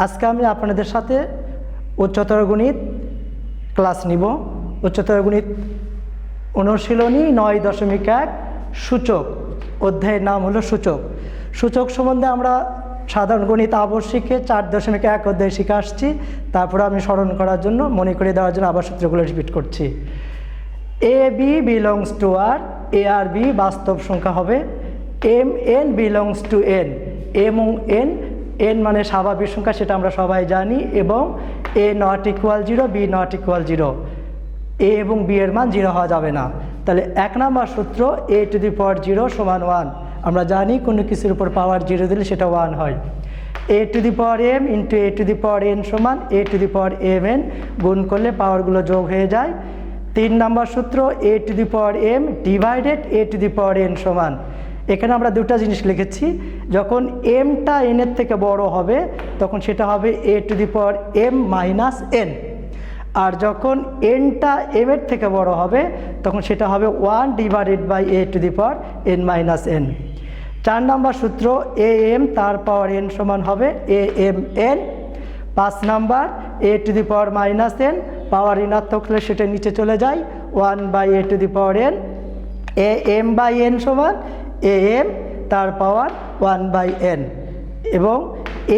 আজকে আমি আপনাদের সাথে উচ্চতর গণিত ক্লাস নিব। উচ্চতর গণিত অনুশীলনী 9.1 সূচক অধ্যায়ের নাম হলো সূচক। সূচক সম্বন্ধে আমরা সাধারণ গণিত আবশ্যিকে 4.1 অধ্যায় শিখে আসছি। তারপরে আমি স্মরণ করার জন্য, মনে করে দেওয়ার জন্য আবার সূত্রগুলো রিপিট করছি। A B belongs to R, A আর বি বাস্তব সংখ্যা হবে। M N belongs to N, M ও এন, এন মানে স্বাভাবিক সংখ্যা, সেটা আমরা সবাই জানি। এবং A not equal 0, B not equal 0, A এবং বি এর মান 0 হওয়া যাবে না। তাহলে 1 নম্বর সূত্র a টু দি পাওয়ার 0 সমান 1। আমরা জানি কোনো কিছুর উপর পাওয়ার 0 দিলে সেটা 1 হয়। a to the power m into a to the power n সমান a to the power mn, গুণ করলে পাওয়ারগুলো যোগ হয়ে যায়। 3 নম্বর সূত্র a to the power m divided a to the power n সমান, এখানে আমরা দুটো জিনিস লিখেছি। যখন mটা n এর থেকে বড় হবে তখন সেটা হবে a to the power m minus n, আর যখন nটা m এর থেকে বড় হবে তখন সেটা হবে 1 divided by a to the power n minus n। 4 number সূত্র am তার পাওয়ার n সমান হবে amn। 5 number a to the power minus n, power ঋণাত্মক হলে সেটা নিচে চলে যায়, 1 by a to the power n। am by n সমান am তার পাওয়ার 1 বাই n। এবং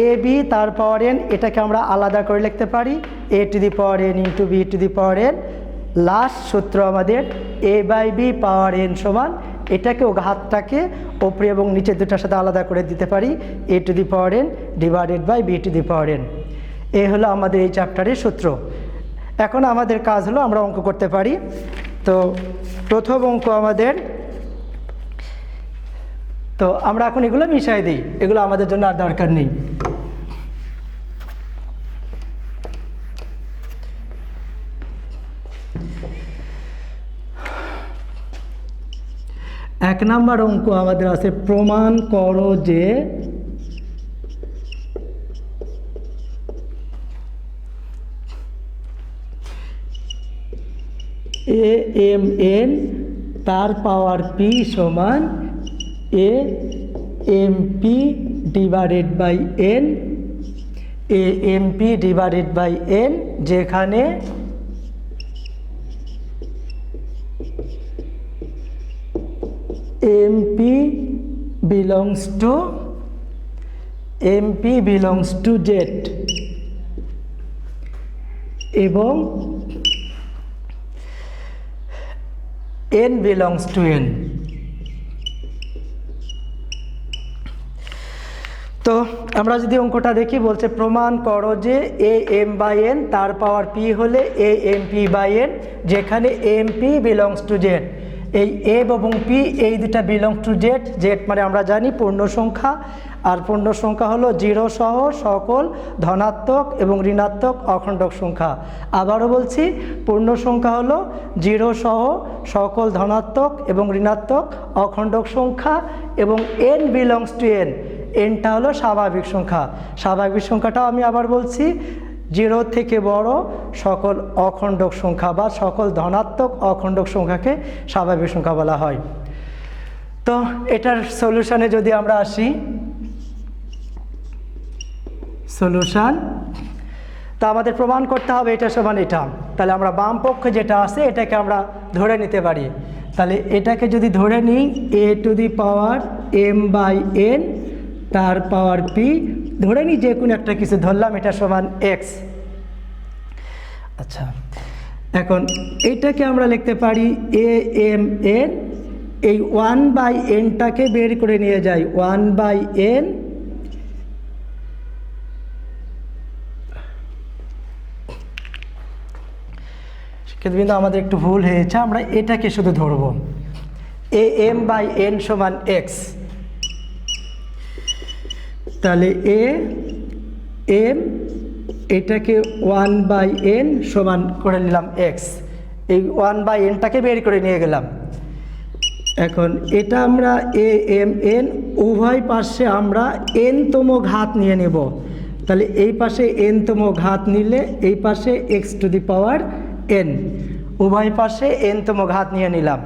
এ বি তার পাওয়ার n, এটাকে আমরা আলাদা করে লিখতে পারি a to the power n into b to the power n। Last সূত্র আমাদের a by b power n সমান, এটাকেও ঘাতটাকে ওপরে এবং নিচে দুটার সাথে আলাদা করে দিতে পারি, a to the power n divided by b to the power n। এ হলো আমাদের এই চ্যাপ্টারের সূত্র। এখন আমাদের কাজ হলো আমরা অঙ্ক করতে পারি। তো প্রথম অঙ্ক আমাদের, তো আমরা এখন এগুলো মিশাই দিই, এগুলো আমাদের জন্য আর দরকার নেই। এক নাম্বার অঙ্ক আমাদের আছে, প্রমাণ করো যে এ এম এন তার পাওয়ার পি সমান A M P divided by n, a M P divided by N, যেখানে MP belongs to Z এবং N belongs to N। তো আমরা যদি অঙ্কটা দেখি, বলছে প্রমাণ করো যে এ এম বাই এন তার পাওয়ার পি হলে A M P by N, যেখানে M P belongs to Z. এই এম এবং পি এই দুটা বিলংস টু জেড। জেড মানে আমরা জানি পূর্ণ সংখ্যা, আর পূর্ণ সংখ্যা হলো 0 সহ সকল ধনাত্মক এবং ঋণাত্মক অখণ্ডক সংখ্যা। আবারও বলছি, পূর্ণ সংখ্যা হলো 0 সহ সকল ধনাত্মক এবং ঋণাত্মক অখণ্ডক সংখ্যা, এবং এন বিলংস টু এন, এনটা হলো স্বাভাবিক সংখ্যা। স্বাভাবিক সংখ্যাটাও আমি আবার বলছি, 0 থেকে বড় সকল অখণ্ডক সংখ্যা বা সকল ধনাত্মক অখণ্ডক সংখ্যাকে স্বাভাবিক সংখ্যা বলা হয়। তো এটার সলিউশনে যদি আমরা আসি, সলিউশন, তা আমাদের প্রমাণ করতে হবে এটা সমান এটা। তাহলে আমরা বাম পক্ষে যেটা আছে এটাকে আমরা ধরে নিতে পারি। তাহলে এটাকে যদি ধরে নিই, A to the power M by N তার পাওয়ার পি, ধরে নিই যে কোনো একটা কিছু ধরলাম, এটা সমান এক্স। আচ্ছা, এখন এইটাকে আমরা লিখতে পারি এ এম এন, এই 1 বাই এনটাকে বের করে নিয়ে যাই, 1 বাই এন কিন্তু আমাদের একটু ভুল হয়েছে, আমরা এটাকে শুধু ধরব, এ এম বাই এন সমান এক্স। তাহলে এ এম, এটাকে 1 বাই এন সমান করে নিলাম এক্স, এই 1 বাই এনটাকে বের করে নিয়ে গেলাম। এখন এটা আমরা এ এম এন উভয় পাশে আমরা এনতম ঘাত নিয়ে নেব। তাহলে এই পাশে এনতম ঘাত নিলে এই পাশে x to the power N, উভয় পাশে এনতম ঘাত নিয়ে নিলাম।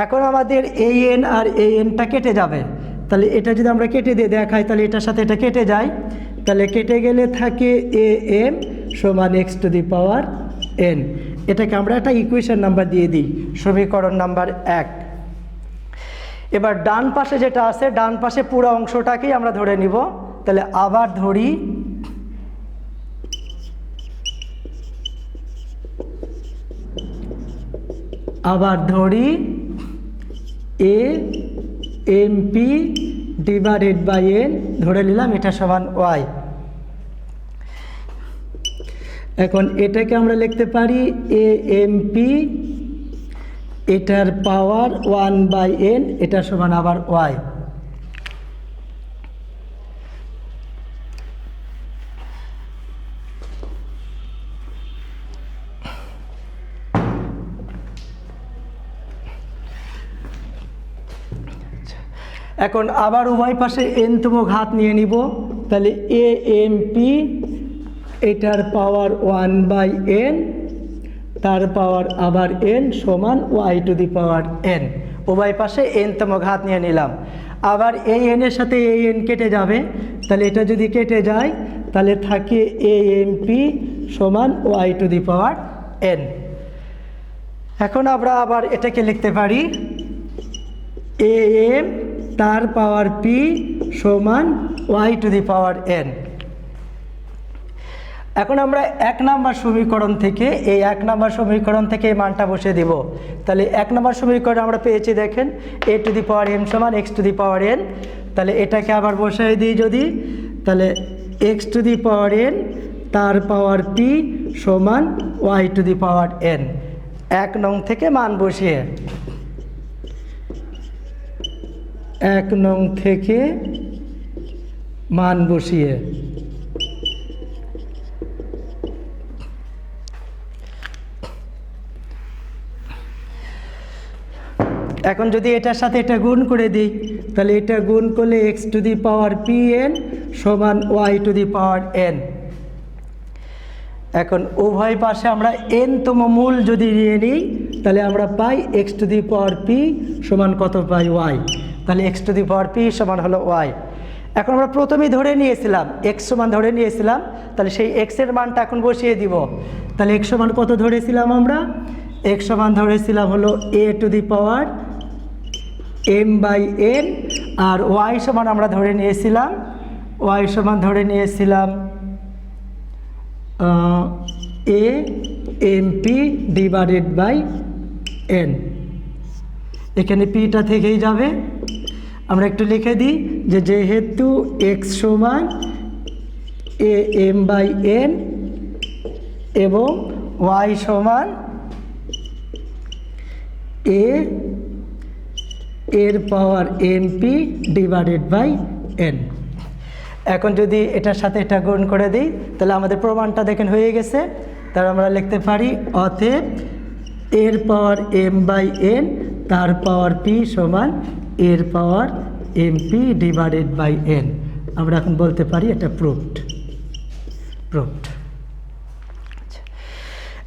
এখন আমাদের এই এন আর এই এনটা কেটে যাবে, তাহলে এটা যদি আমরা কেটে দিয়ে দেখাই তাহলে এটার সাথে এটা কেটে যায়, তাহলে কেটে গেলে থাকে এ এম সমান x to the power N. এটাকে আমরা একটা ইকুয়েশন নাম্বার দিয়ে দিই, সমীকরণ নাম্বার 1। এবার ডান পাশে যেটা আছে, ডান পাশে পুরো অংশটাকেই আমরা ধরে নিব। তাহলে আবার ধরি a M P divided by n, ধরে নিলাম এটা সমান ওয়াই। এখন এটাকে আমরা লিখতে পারি এ এম পি, এটার পাওয়ার 1/n, এটা সমান আবার ওয়াই। এখন আবার উভয় পাশে এনতম ঘাত নিয়ে নিব। তাহলে এ এম পি, এটার পাওয়ার 1/n, তার পাওয়ার আবার n সমান Y to the power n। উভয় পাশে এনতম ঘাত নিয়ে নিলাম। আবার এই n এর সাথে এই n কেটে যাবে, তাহলে এটা যদি কেটে যায় তাহলে থাকে এ এম পি সমান Y to the power n। এখন আমরা আবার এটাকে লিখতে পারি এ এম তার পাওয়ার পি সমান Y to the power n। এখন আমরা 1 নম্বর সমীকরণ থেকে, এই 1 নম্বর সমীকরণ থেকে এই মানটা বসিয়ে দিব। তাহলে 1 নম্বর সমীকরণ আমরা পেয়েছি, দেখেন a to the power m সমান x to the power n. তাহলে এটাকে আবার বসাই দিই যদি, তাহলে x to the power n তার পাওয়ার পি সমান Y to the power n. 1 নং থেকে মান বসিয়ে, 1 নং থেকে মান বসিয়ে এখন যদি এটার সাথে এটা গুণ করে দিই, তাহলে এটা গুণ করলে X to the power P N সমান Y to the power N. এখন উভয় পাশে আমরা এনতম মূল যদি নিয়ে নিই, তাহলে আমরা পাই X to the power P সমান কত পাই ওয়াই। তাহলে x to the power P সমান হলো ওয়াই। এখন আমরা প্রথমেই ধরে নিয়েছিলাম এক্স সমান ধরে নিয়েছিলাম, তাহলে সেই এক্সের মানটা এখন বসিয়ে দিব। তাহলে এক্স সমান কত ধরেছিলাম আমরা? এক্স সমান ধরেছিলাম হলো A to the power M by N, আর ওয়াই সমান আমরা ধরে নিয়েছিলাম, ওয়াই সমান ধরে নিয়েছিলাম A M P divided by N. এখানে পিটা থেকেই যাবে। আমরা একটু লিখে দিই যে যেহেতু এক্স সমান এ এম বাই এন এবং ওয়াই সমান এর power M P divided by N. এখন যদি এটার সাথে এটা গুণ করে দিই, তাহলে আমাদের প্রমাণটা দেখেন হয়ে গেছে। তাহলে আমরা লিখতে পারি অতএব এর পাওয়ার এম বাই এন তার পাওয়ার পি সমান এর power M P divided by N. আমরা এখন বলতে পারি এটা প্রুভড।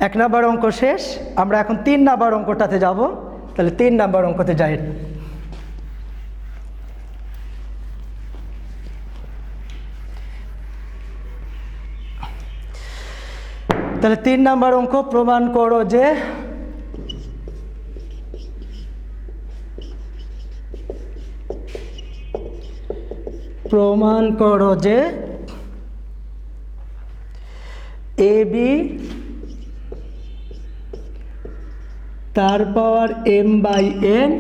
1 নম্বর অঙ্ক শেষ। আমরা এখন 3 নম্বর অঙ্কটাতে যাব। তাহলে 3 নম্বর অঙ্কতে যাই। তাহলে 3 নম্বর অঙ্ক, প্রমাণ করো যে এ বি তার পাওয়ার এম বাই এন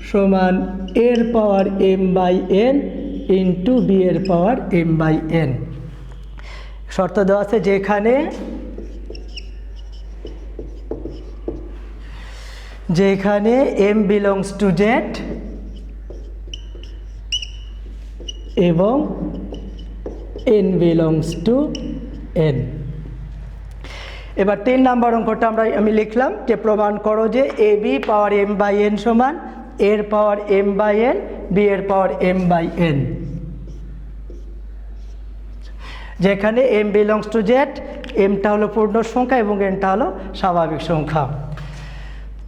সমান এর power M by N into B এর পাওয়ার এম বাই এন। শর্ত দেওয়া আছে যেখানে এম বিলংস টু জেড এবং এন বিলংস টু এন। এবার 3 নম্বর অঙ্কটা আমি লিখলাম যে প্রমাণ করো যে A B power M by N সমান এর power M by N B এর পাওয়ার এম বাই এন। যেখানে এম বিলংস টু জেড, এমটা হলো পূর্ণ সংখ্যা এবং এনটা হলো স্বাভাবিক সংখ্যা।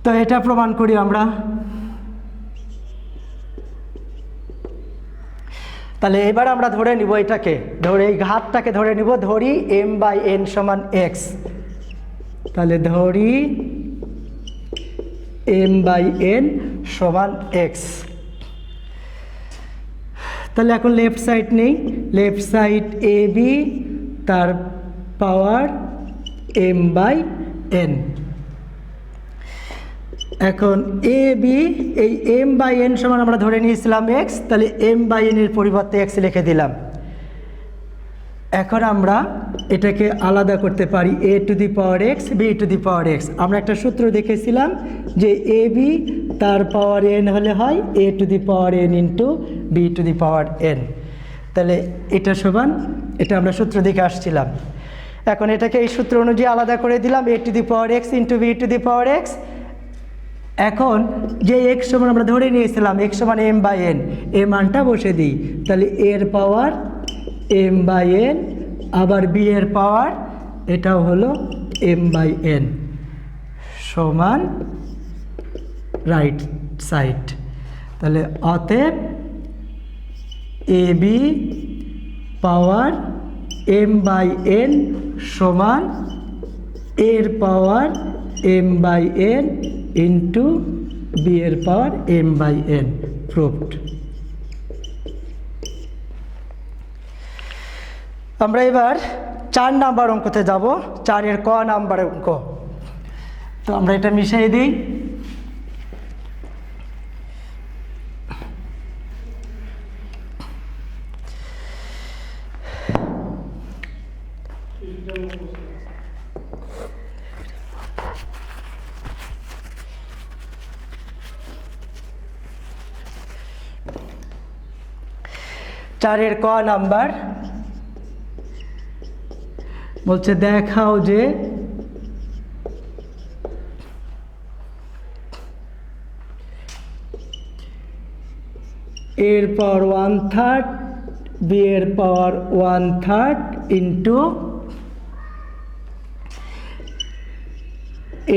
তো এটা প্রমাণ করি আমরা। তাহলে এবার আমরা ধরে নিব এটাকে, ধরে এই ঘাতটাকে ধরে নিব, ধরি m/n সমান x। তাহলে ধরি m/n সমান x। তাহলে এখন লেফট সাইড নেই, লেফট সাইড ab তার পাওয়ার m/n। এখন এ বি, এই m/n সমান আমরা ধরে নিয়েছিলাম x, তাহলে m/n এর পরিবর্তে x লিখে দিলাম। এখন আমরা এটাকে আলাদা করতে পারি a to the power x, b two the power x। আমরা একটা সূত্র দেখেছিলাম যে এ বি তার পাওয়ার n হলে হয় a to the power n into b two the power n। তাহলে এটা সমান, এটা আমরা সূত্র দেখে আসছিলাম। এখন এটাকে এই সূত্র অনুযায়ী আলাদা করে দিলাম, a to the power x into b two the power x। এখন যে x সমান আমরা ধরে নিয়েছিলাম x সমান m/n, এই মানটা বসে দিই। তাহলে এর পাওয়ার m/n, আবার b এর পাওয়ার এটাও হলো m/n সমান রাইট সাইড। তাহলে অতএব এ বি পাওয়ার m/n সমান এর পাওয়ার m/n ইন্টু বি এর পাওয়ার m/n। প্রুভড। আমরা এবার 4 নাম্বার অঙ্কতে যাব, 4-এর ক নাম্বার অঙ্ক। তো আমরা এটা মিশিয়ে দিই। চারের ক নাম্বার বলছে দেখাও যে এর পাওয়ার 1/3 বি এর পাওয়ার 1/3 ইন্টু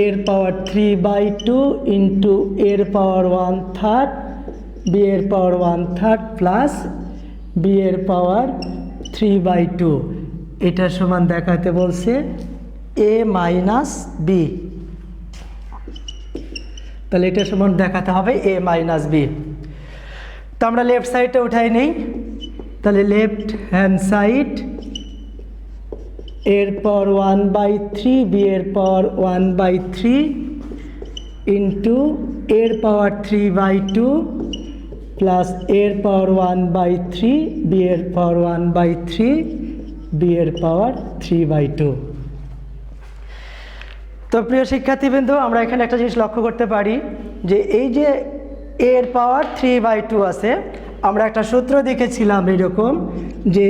এর পাওয়ার 3/2 ইন্টু এর পাওয়ার 1/3 বি এর পাওয়ার 1/3 প্লাস বি এর পাওয়ার 3/2। এটা সমান দেখাতে বলছে a মাইনাস বি। তাহলে এটা সমান দেখাতে হবে a মাইনাস বি। তো আমরা লেফট সাইডটা উঠাই নেই। তাহলে লেফট হ্যান্ড সাইড এর পাওয়ার 1/3 বি এর পাওয়ার 1/3 ইন্টু এর পাওয়ার 3/2 প্লাস এর পাওয়ার 1/3 বি এর পাওয়ার 1/3 বি এর পাওয়ার 3/2। তো প্রিয় শিক্ষার্থীবৃন্দ, আমরা এখানে একটা জিনিস লক্ষ্য করতে পারি যে এই যে এর পাওয়ার 3/2 আছে, আমরা একটা সূত্র দেখেছিলাম এরকম যে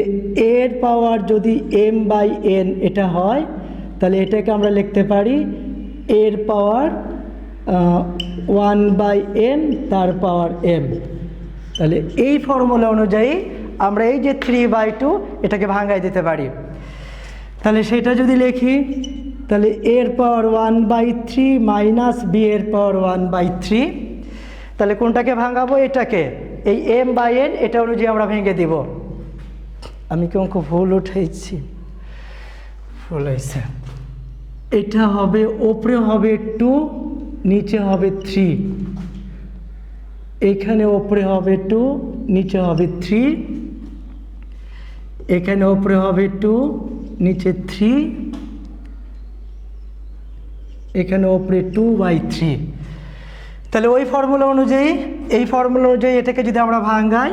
এর পাওয়ার যদি m/n এটা হয়, তাহলে এটাকে আমরা লিখতে পারি এর পাওয়ার 1/n তার পাওয়ার m। তাহলে এই ফর্মুলা অনুযায়ী আমরা এই যে 3/2 এটাকে ভাঙাই দিতে পারি। তাহলে সেটা যদি লিখি, তাহলে এর পাওয়ার 1/3 মাইনাস বি এর পাওয়ার 1/3। তাহলে কোনটাকে ভাঙাবো? এটাকে, এই m/n এটা অনুযায়ী আমরা ভেঙে দিব। আমি কি অঙ্ক ভুল উঠাইছি? ভুল হয়েছে। এটা হবে ওপরে হবে 2, নিচে হবে 3। এখানে ওপরে হবে 2, নিচে হবে 3। এখানে ওপরে হবে 2, নিচে 3। এখানে ওপরে 2/3। তাহলে ওই ফর্মুলা অনুযায়ী, এই ফর্মুলা অনুযায়ী এটাকে যদি আমরা ভাঙাই,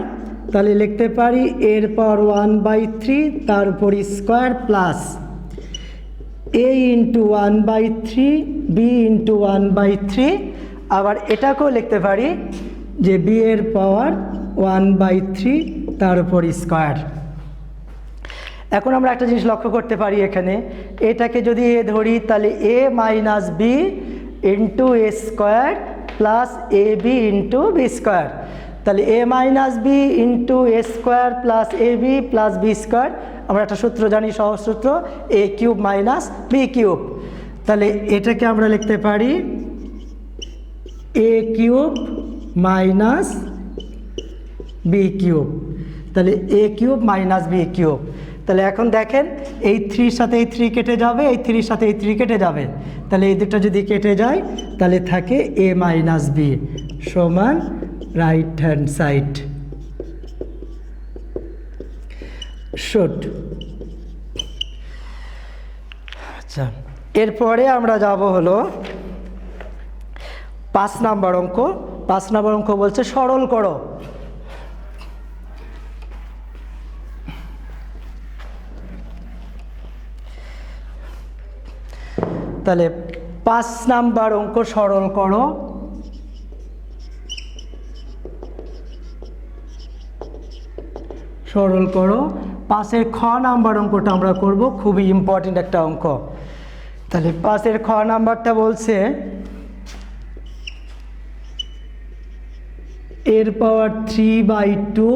তাহলে লিখতে পারি এর পাওয়ার 1/3 তার উপর square plus a into 1/3 b into 1/3। আবার এটাকেও লিখতে পারি যে বি এর পাওয়ার 1/3 তার উপর স্কোয়ার। এখন আমরা একটা জিনিস লক্ষ্য করতে পারি, এখানে এটাকে যদি এ ধরি, তাহলে a minus b into a square plus a b into b square. তাহলে a minus b into a square plus a b plus b square. আমরা একটা সূত্র জানি, সহজ সূত্র, a cube minus B cube. তাহলে এটাকে আমরা লিখতে পারি a cube minus B cube. তাহলে a cube minus B cube. তাহলে এখন দেখেন এই 3 সাথে এই 3 কেটে যাবে, এই 3 সাথে এই 3 কেটে যাবে, তাহলে এই দুটো যদি কেটে যায় তাহলে থাকে এ মাইনাস বি সমান রাইট হ্যান্ড সাইড শুড। আচ্ছা, এরপরে আমরা যাব হলো 5 নাম্বার অঙ্ক। 5 নাম্বার অঙ্ক বলছে সরল করো। তাহলে 5 নাম্বার অঙ্ক সরল করো। সরল করো 5-এর খ নাম্বার অঙ্কটা আমরা করব, খুবই ইম্পর্টেন্ট একটা অঙ্ক। তাহলে 5-এর খ নাম্বারটা বলছে এর পাওয়ার 3/2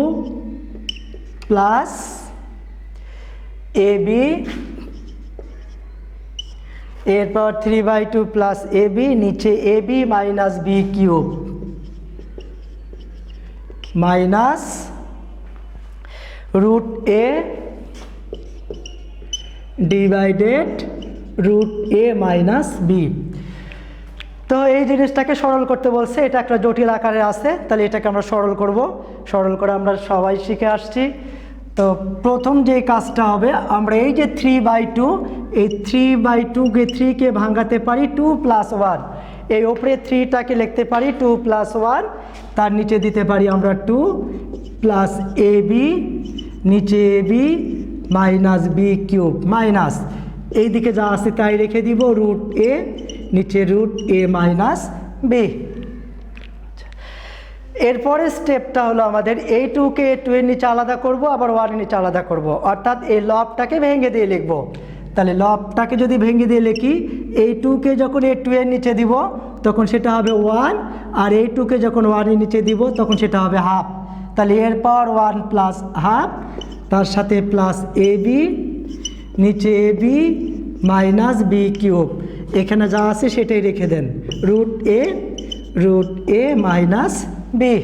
প্লাস ab এর পাওয়ার 3/2 প্লাস ab নিচে ab minus B cube minus root A divided root A minus B. তো এই জিনিসটাকে সরল করতে বলছে, এটা একটা জটিল আকারে আছে, তাহলে এটাকে আমরা সরল করব। সরল করে আমরা সবাই শিখে আসছি। তো প্রথম যে কাজটা হবে, আমরা এই যে 3/2, এই 3/2 3কে ভাঙাতে পারি 2 + 1, এই ওপরে 3টাকে লিখতে পারি 2 + 1, তার নিচে দিতে পারি আমরা 2 প্লাস ab নিচে ab minus B cube minus এই দিকে যা আছে তাই রেখে দিব রুট এ নিচে রুট এ মাইনাস বি। এরপরে স্টেপটা হলো আমাদের এই 2কে 2 এর নিচে আলাদা করব, আবার 1 এর নিচে আলাদা করব, অর্থাৎ এই লবটাকে ভেঙে দিয়ে লিখব। তাহলে লবটাকে যদি ভেঙে দিয়ে লিখি, এই 2কে যখন এই 2 এর নিচে দিব তখন সেটা হবে 1, আর এই 2কে যখন 1 এর নিচে দিব তখন সেটা হবে হাফ। তাহলে এর পাওয়ার 1 প্লাস হাফ, তার সাথে প্লাস এ বি নিচে A B minus B cube, এখানে যা আছে সেটাই রেখে দেন রুট এ মাইনাস বি।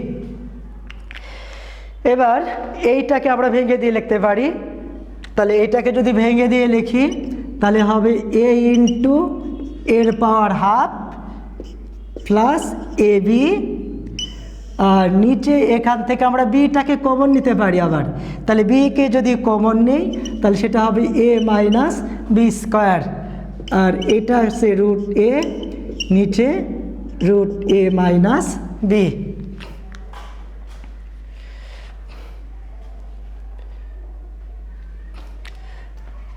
এবার এইটাকে আমরা ভেঙে দিয়ে লিখতে পারি। তাহলে এইটাকে যদি ভেঙে দিয়ে লিখি তাহলে হবে এ ইন্টু এর power half plus a B, আর নিচে এখান থেকে আমরা বিটাকে কমন নিতে পারি আবার। তাহলে বিকে যদি কমন নিই তাহলে সেটা হবে এ মাইনাস বি স্কোয়ার, আর এটা হচ্ছে রুট এ নিচে রুট এ মাইনাস বি।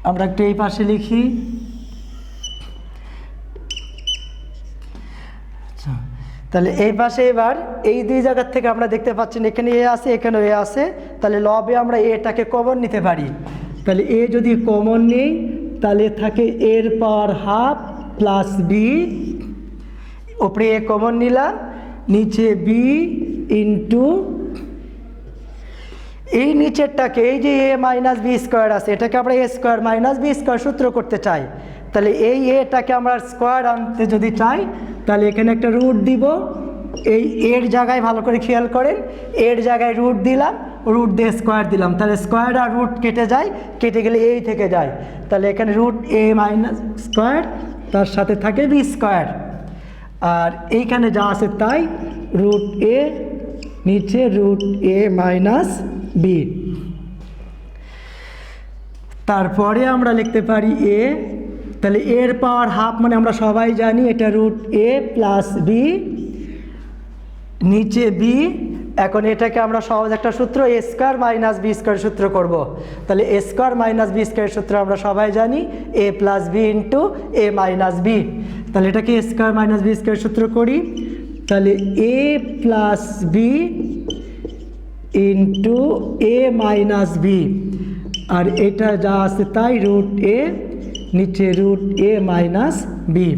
আমরা একটু এই পাশে লিখি। আচ্ছা, তাহলে এই পাশে এবার এই দুই জায়গার থেকে আমরা দেখতে পাচ্ছেন এখানে এ আছে এখানে এ আছে, তাহলে লবে আমরা এটাকে কমন নিতে পারি। তাহলে এ যদি কমন নিই তাহলে থাকে এর পাওয়ার হাফ প্লাস বি, ওপরে এ কমন নিলাম নিচে বি ইন্টু এই নিচেরটাকে এই যে এ মাইনাস বি স্কোয়ার আছে এটাকে আমরা এ স্কোয়ার মাইনাস বি স্কোয়ার সূত্র করতে চাই। তাহলে এই এটাকে আমরা স্কোয়ার আনতে যদি চাই তাহলে এখানে একটা রুট দিব, এই এর জায়গায় ভালো করে খেয়াল করেন, এর জায়গায় রুট দিলাম, রুট দিয়ে স্কোয়ার দিলাম, তাহলে স্কোয়ার আর রুট কেটে যায়, কেটে গেলে এই থেকে যায়, তাহলে এখানে রুট এ মাইনাস স্কোয়ার তার সাথে থাকে বি স্কোয়ার, আর এইখানে যা আছে তাই রুট এ নিচে রুট এ মাইনাস বি। তারপরে আমরা লিখতে পারি এ, তাহলে এর পাওয়ার হাফ মানে আমরা সবাই জানি এটা রুট এ প্লাস বি নিচে বি। এখন এটাকে আমরা সহজ একটা সূত্র এ স্কোয়ার মাইনাস বি স্কোয়ার সূত্র করব। তাহলে এ স্কোয়ার মাইনাস বি স্কোয়ার সূত্র আমরা সবাই জানি এ plus B into A minus B. তাহলে এটাকে এ স্কোয়ার মাইনাস বি স্কোয়ার সূত্র করি, তাহলে এ plus B into A minus B, আর এটা যা আছে তাই রুট এ নিচে রুট এ মাইনাস বি।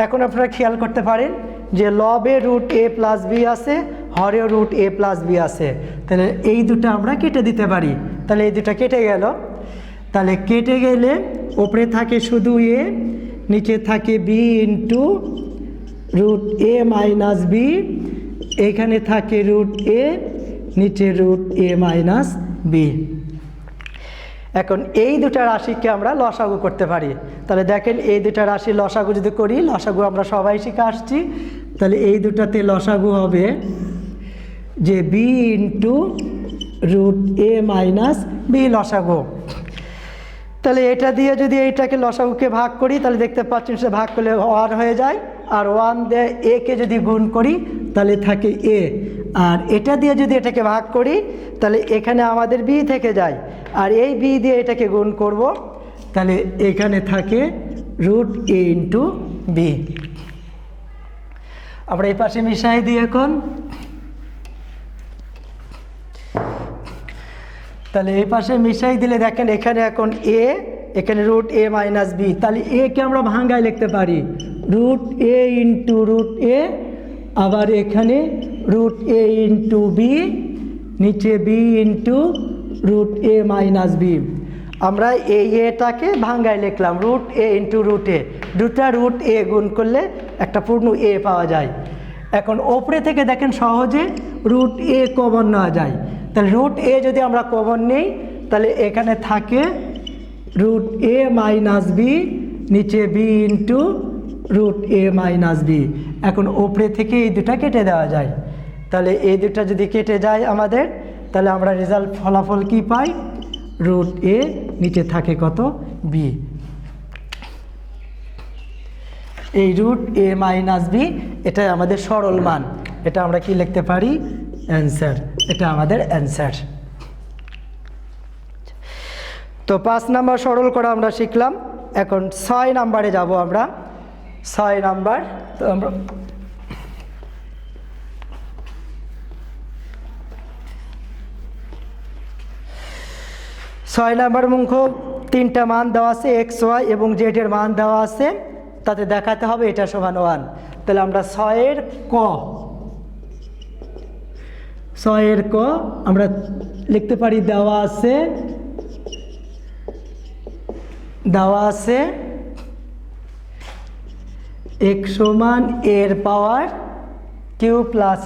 এখন আপনারা খেয়াল করতে পারেন যে লবে রুট এ প্লাস বি আছে, হরেও রুট এ প্লাস বি আছে, তাহলে এই দুটো আমরা কেটে দিতে পারি। তাহলে এই দুটো কেটে গেল, তাহলে কেটে গেলে ওপরে থাকে শুধু এ নিচে থাকে B into root A minus B, এখানে থাকে রুট এ নিচে রুট এ মাইনাস বি। এখন এই দুটা রাশিকে আমরা লসাগু করতে পারি। তাহলে দেখেন এই দুটা রাশি লসাগু যদি করি, লসাগু আমরা সবাই শিখে আসছি, তাহলে এই দুটাতে লসাগু হবে যে B into root A minus B লসাগু। তাহলে এটা দিয়ে যদি এইটাকে লসাগুকে ভাগ করি তাহলে দেখতে পাচ্ছেন সে ভাগ করলে 1 হয়ে যায়, আর 1 দিয়ে এ কে যদি গুণ করি তাহলে থাকে এ, আর এটা দিয়ে যদি এটাকে ভাগ করি তাহলে এখানে আমাদের বি থেকে যায়, আর এই বি দিয়ে এটাকে গুণ করব তাহলে এখানে থাকে রুট এ ইন্টু বি। আমরা এই পাশে মিশাই দিই এখন, তাহলে এই পাশে মিশাই দিলে দেখেন এখানে এখন এ, এখানে রুট এ মাইনাস বি, তাহলে এ কে আমরা ভাঙ্গায় লিখতে পারি রুট এ ইন্টু রুট এ, আবার এখানে রুট এ ইন্টু বি, নিচে B into root A minus B. আমরা এই এটাকে ভাঙ্গায় লিখলাম রুট এ ইন্টু রুট এ, দুটা রুট এ গুণ করলে একটা পূর্ণ এ পাওয়া যায়। এখন ওপরে থেকে দেখেন সহজে রুট এ কমন নেওয়া যায়, তাহলে রুট এ যদি আমরা কমন নেই তাহলে এখানে থাকে রুট এ মাইনাস বি, নিচে B into root A minus B. এখন ওপরে থেকে এই দুটা কেটে দেওয়া যায়, তাহলে এই দুটা যদি কেটে যায় আমাদের, তাহলে আমরা রেজাল্ট ফলাফল কি পাই রুট এ, নিচে থাকে কত বি। এই রুট এ মাইনাস বি এটাই আমাদের সরল মান, এটা আমরা কি লিখতে পারি অ্যান্সার, এটা আমাদের অ্যান্সার। তো 5 নাম্বার সরল করা আমরা শিখলাম, এখন 6 নাম্বারে যাব আমরা। 6 নাম্বার, তো আমরা 6 নাম্বার অঙ্ক 3টা মান দেওয়া আছে, এক্স ওয়াই এবং জেড এর মান দেওয়া আছে, তাতে দেখাতে হবে এটা সমান 1। তাহলে আমরা 6 এর ক, 6 এর ক আমরা লিখতে পারি দেওয়া আছে x সমান এর পাওয়ার কিউ প্লাস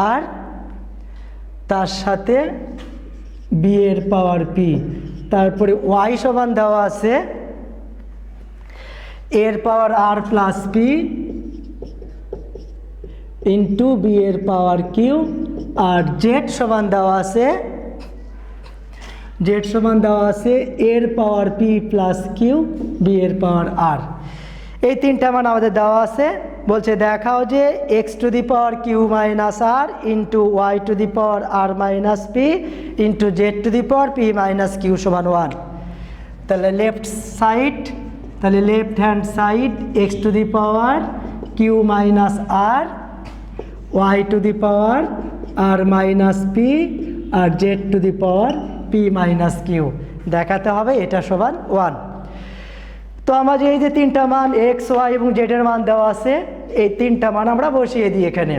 আর, তার সাথে বি এর পাওয়ার পি, তারপরে y সমান দেওয়া আছে এর পাওয়ার আর প্লাস পি ইন্টু বি এর পাওয়ার কিউ, আর জেড সমান দেওয়া আছে এর power P plus Q B এর পাওয়ার আর। এই 3টা মান আমাদের দেওয়া আছে, বলছে দেখাও যে x to the power q minus r into y to the power r minus p into z to the power p minus q সমান 1। তাহলে left hand side x to the power q minus r, y to the power r minus P, আর z to the power p minus q, দেখাতে হবে এটা সমান 1। তো আমাদের এই যে 3টা মান এক্স ওয়াই এবং জেডের মান দেওয়া আছে, এই 3টা মান আমরা বসিয়ে দিই এখানে।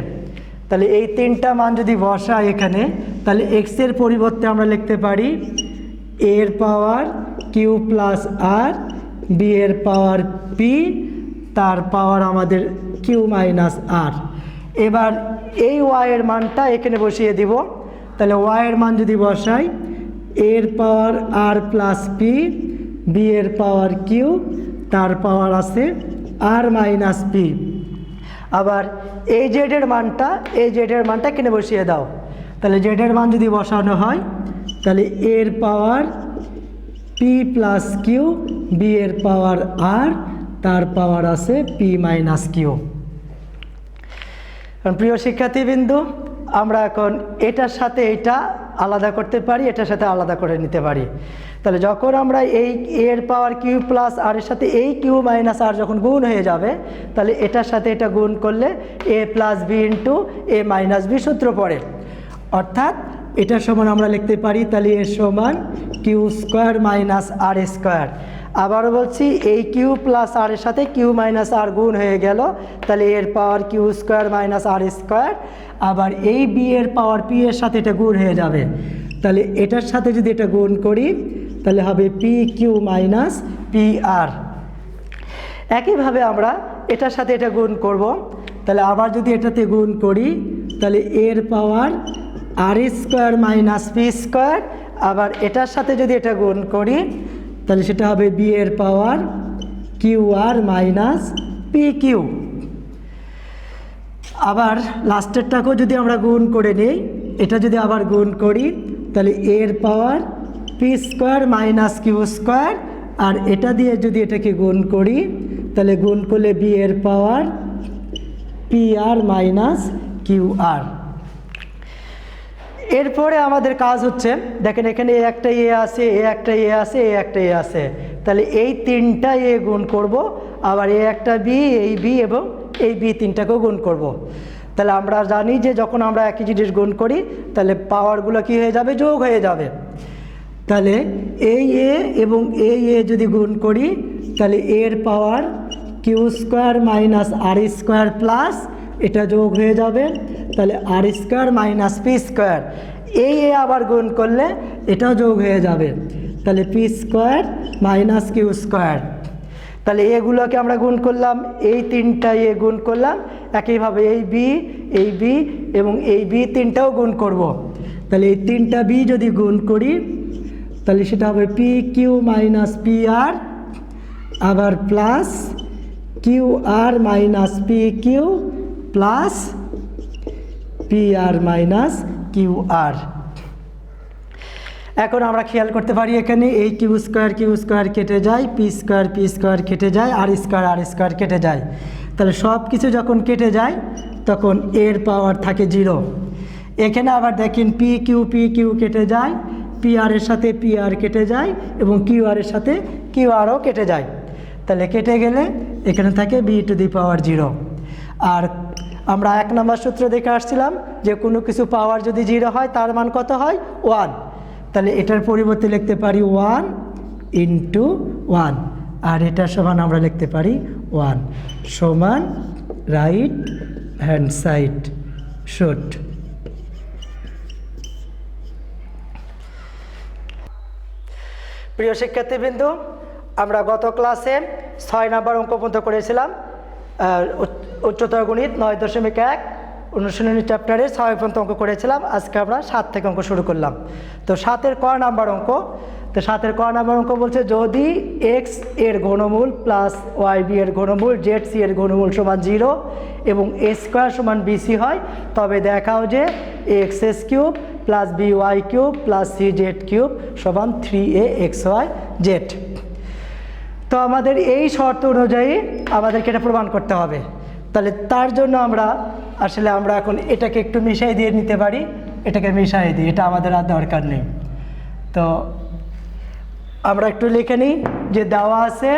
তাহলে এই 3টা মান যদি বসাই এখানে, তাহলে এক্স এর পরিবর্তে আমরা লিখতে পারি এর পাওয়ার কিউ প্লাস আর, বি এর পাওয়ার পি, তার পাওয়ার আমাদের কিউ মাইনাস আর। এবার এই ওয়াই এর মানটা এখানে বসিয়ে দিব, তাহলে ওয়াই এর মান যদি বসাই এর পাওয়ার আর প্লাস পি, বি এর পাওয়ার কিউ, তার পাওয়ার আছে আর মাইনাস পি। আবার এই জেডের মানটা এখানে বসিয়ে দাও, তাহলে জেডের মান যদি বসানো হয় তাহলে এর power P plus Q, B এর পাওয়ার আর, তার পাওয়ার আছে পি মাইনাস কিউ। প্রিয় শিক্ষার্থীবৃন্দু, আমরা এখন এটার সাথে এটা আলাদা করতে পারি, এটার সাথে আলাদা করে নিতে পারি। তাহলে যখন আমরা এই এর পাওয়ার কিউ প্লাস আর এর সাথে এই কিউ মাইনাস আর যখন গুণ হয়ে যাবে, তাহলে এটার সাথে এটা গুণ করলে এ plus B into A minus B সূত্র পড়ে, অর্থাৎ এটার সমান আমরা লিখতে পারি তাহলে এর সমান কিউ স্কোয়ার মাইনাস আর স্কোয়ার। আবারও বলছি এই কিউ প্লাস আর এর সাথে কিউ মাইনাস আর গুণ হয়ে গেল, তাহলে এর পাওয়ার কিউ স্কোয়ার মাইনাস আর স্কোয়ার। আবার এই বি এর পাওয়ার পি এর সাথে এটা গুণ হয়ে যাবে, তাহলে এটার সাথে যদি এটা গুণ করি তাহলে হবে P Q minus P R. একইভাবে আমরা এটার সাথে এটা গুণ করব, তাহলে আবার যদি এটাতে গুণ করি তাহলে এর পাওয়ার আর স্কোয়ার মাইনাস পি স্কোয়ার, আবার এটার সাথে যদি এটা গুণ করি তাহলে সেটা হবে বি এর পাওয়ার Q R minus P Q. আবার লাস্টেরটাকেও যদি আমরা গুণ করে নিই, এটা যদি আবার গুণ করি তাহলে এর power P square minus Q square, আর এটা দিয়ে যদি এটাকে গুণ করি তাহলে গুণ করলে বি এর power P R minus Q আর। এরপরে আমাদের কাজ হচ্ছে, দেখেন এখানে এ একটা এ আছে, এ একটা এ আছে, এ একটা এ আছে, তাহলে এই তিনটা এ গুণ করব, আবার এ একটা বি, এই বি এবং এই বি তিনটাকেও গুণ করব। তাহলে আমরা জানি যে যখন আমরা একই জিনিস গুণ করি তাহলে পাওয়ারগুলো কী হয়ে যাবে, যোগ হয়ে যাবে। তাহলে এই এ এবং এই এ যদি গুণ করি তাহলে এর পাওয়ার কিউ স্কোয়ার মাইনাস আর স্কোয়ার প্লাস এটা যোগ হয়ে যাবে, তাহলে আর স্কোয়ার মাইনাস পি স্কোয়ার। এই এ আবার গুণ করলে এটাও যোগ হয়ে যাবে, তাহলে p square minus Q square. তাহলে এগুলোকে আমরা গুণ করলাম, এই তিনটা এ গুণ করলাম, একইভাবে এই বি এবং এই বি তিনটাও গুণ করব। তাহলে এই তিনটা বি যদি গুণ করি তাহলে সেটা হবে P Q minus P R, আবার plus Q R minus P Q plus P R minus Q R. এখন আমরা খেয়াল করতে পারি এখানে এই কিউ স্কোয়ার কেটে যায়, পি স্কোয়ার কেটে যায়, আর স্কোয়ার কেটে যায়। তাহলে সব কিছু যখন কেটে যায় তখন এর পাওয়ার থাকে 0। এখানে আবার দেখেন পি কিউ কেটে যায়, পি আরের সাথে পি আর কেটে যায় এবং কিউ আরের সাথে কিউ আরও কেটে যায়। তাহলে কেটে গেলে এখানে থাকে বি টু দি পাওয়ার 0। আর আমরা 1 নম্বর সূত্র দেখে আসছিলাম যে কোনো কিছু পাওয়ার যদি 0 হয় তার মান কত হয়, 1। তাহলে এটার পরিবর্তে লিখতে পারি 1 ইন্টু 1, আর এটা সমান আমরা লিখতে পারি 1 সমান রাইট হ্যান্ড সাইড শুড। প্রিয় শিক্ষার্থীবৃন্দ, আমরা গত ক্লাসে 6 নম্বর অঙ্ক পর্যন্ত করেছিলাম, উচ্চতর গণিত 9.1 অনুশীলনী চ্যাপ্টারে 6 পর্যন্ত অঙ্ক করেছিলাম। আজকে আমরা 7 থেকে অঙ্ক শুরু করলাম। তো 7-এর ক নাম্বার অঙ্ক, তো 7-এর ক নাম্বার অঙ্ক বলছে যদি এক্স এর ঘনমূল প্লাস ওয়াই বি এর ঘনমূল জেড সি এর ঘনমূল সমান 0 এবং এ স্কোয়ার সমান বিসি হয়, তবে দেখাও যে x S cube plus B Y cube plus c Z cube সমান 3a এক্স ওয়াই জেড। তো আমাদের এই শর্ত অনুযায়ী আমাদেরকে এটা প্রমাণ করতে হবে। তাহলে তার জন্য আমরা এখন এটাকে একটু মিশাই দিয়ে নিতে পারি, এটাকে মিশাই দিই, এটা আমাদের আর দরকার নেই। তো আমরা একটু লিখে নিই যে দেওয়া আছে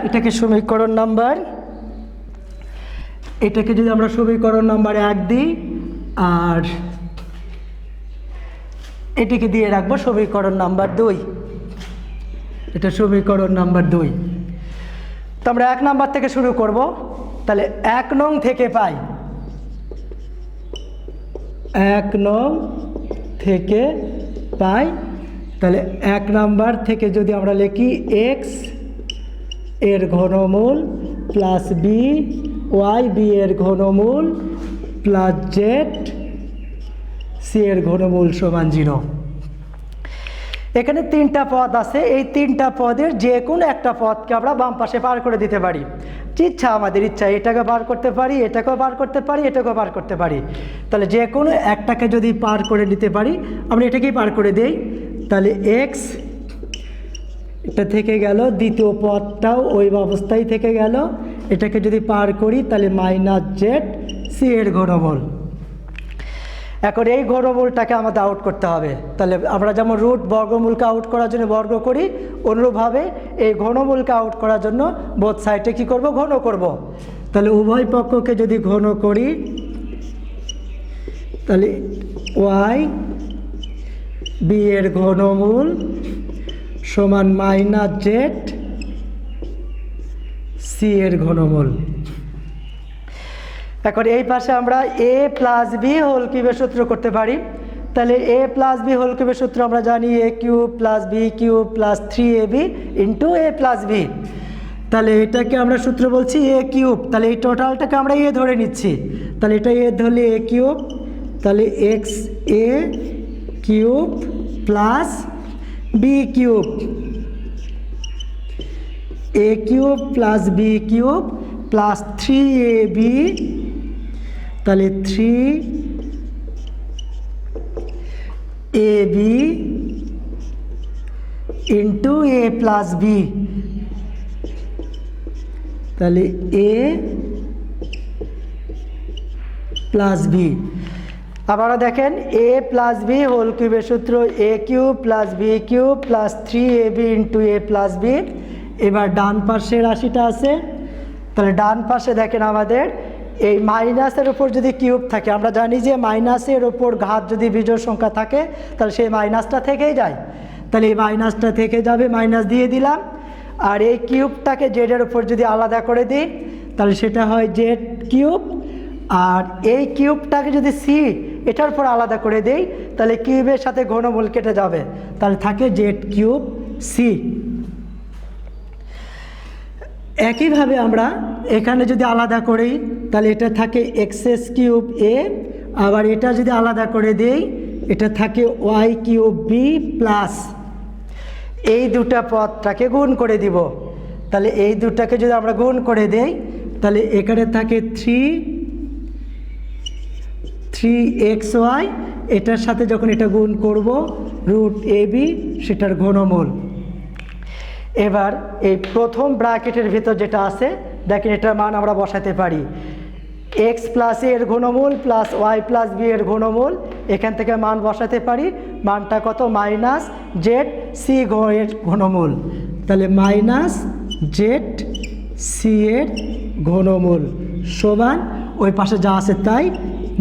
এটাকে সমীকরণ নাম্বার, এটাকে যদি আমরা সমীকরণ নাম্বার 1 দিই আর এটাকে দিয়ে রাখবো সমীকরণ নাম্বার 2, এটা সমীকরণ নাম্বার 2। তো আমরা 1 নাম্বার থেকে শুরু করব। তাহলে 1 নং থেকে পাই, 1 নং থেকে পাই, তাহলে 1 নাম্বার থেকে যদি আমরা লিখি এক্স এর ঘনমূল প্লাস বি ওয়াই বি এর ঘনমূল প্লাস জেড সি এর ঘনমূল সমান 0। এখানে 3টা পদ আছে, এই 3টা পদের যে কোনো একটা পদকে আমরা বাম পাশে পার করে দিতে পারি। ইচ্ছা, আমাদের ইচ্ছা, এটাকে বার করতে পারি, এটাকেও বার করতে পারি, এটাকেও বার করতে পারি। তাহলে যে কোনো একটাকে যদি পার করে নিতে পারি, আমরা এটাকেই পার করে দেই। তাহলে এক্স এটা থেকে গেল, দ্বিতীয় পদটাও ওই অবস্থায় থেকে গেল, এটাকে যদি পার করি তাহলে মাইনাস জেড সি এর ঘনমূল। এখন এই ঘনমূলটাকে আমাদের আউট করতে হবে। তাহলে আমরা যেমন রুট বর্গমূলকে আউট করার জন্য বর্গ করি, অনুরূপভাবে এই ঘনমূলকে আউট করার জন্য বোথ সাইডে কী করব, ঘন করব। তাহলে উভয় পক্ষকে যদি ঘন করি তাহলে ওয়াই বি এর ঘনমূল সমান মাইনাস জেড সি এর ঘনমূল। এখন এই পাশে আমরা এ প্লাস বি হোল কিউবের সূত্র করতে পারি। তাহলে এ প্লাস বি হোল কিউবের সূত্র আমরা জানি A cube plus B cube plus 3ab into A plus B. তাহলে এটাকে আমরা সূত্র বলছি এ কিউব, তাহলে এই টোটালটাকে আমরা এ ধরে নিচ্ছি, তাহলে এটা এ ধরলে এ কিউব, তাহলে X A cube plus B cube, A cube plus B cube plus 3ab, তাহলে 3ab into A plus B, তাহলে এ প্লাস বি। আবার দেখেন এ প্লাস বি হোল কিউবের সূত্র A cube plus B cube plus 3ab into A plus B. এবার ডান পাশে রাশিটা আছে, তাহলে ডান পাশে দেখেন আমাদের এই মাইনাসের ওপর যদি কিউব থাকে, আমরা জানি যে মাইনাসের ওপর ঘাত যদি বিজোড় সংখ্যা থাকে তাহলে সেই মাইনাসটা থেকেই যায়, তাহলে এই মাইনাসটা থেকে যাবে, মাইনাস দিয়ে দিলাম। আর এই কিউবটাকে জেডের ওপর যদি আলাদা করে দিই তাহলে সেটা হয় জেড কিউব, আর এই কিউবটাকে যদি সি এটার উপর আলাদা করে দেই তাহলে কিউবের সাথে ঘনমূল কেটে যাবে, তাহলে থাকে জেড কিউব সি। একইভাবে আমরা এখানে যদি আলাদা করি তাহলে এটা থাকে এক্সএস কিউব এ, আবার এটা যদি আলাদা করে দেই এটা থাকে ওয়াই কিউব বি প্লাস, এই দুটা পদটাকে গুণ করে দিব, তাহলে এই দুটাকে যদি আমরা গুণ করে দেই তাহলে এখানে থাকে 3xy, এটার সাথে যখন এটা গুণ করব রুট এ বি সেটার ঘনমূল। এবার এই প্রথম ব্র্যাকেটের ভিতর যেটা আছে দেখেন এটার মান আমরা বসাতে পারি, এক্স প্লাস এর ঘনমূল প্লাস ওয়াই প্লাস বি এর ঘনমূল, এখান থেকে মান বসাতে পারি, মানটা কত মাইনাস জেড সি এর ঘনমূল, তাহলে মাইনাস জেড সি এর ঘনমূল সমান ওই পাশে যা আছে তাই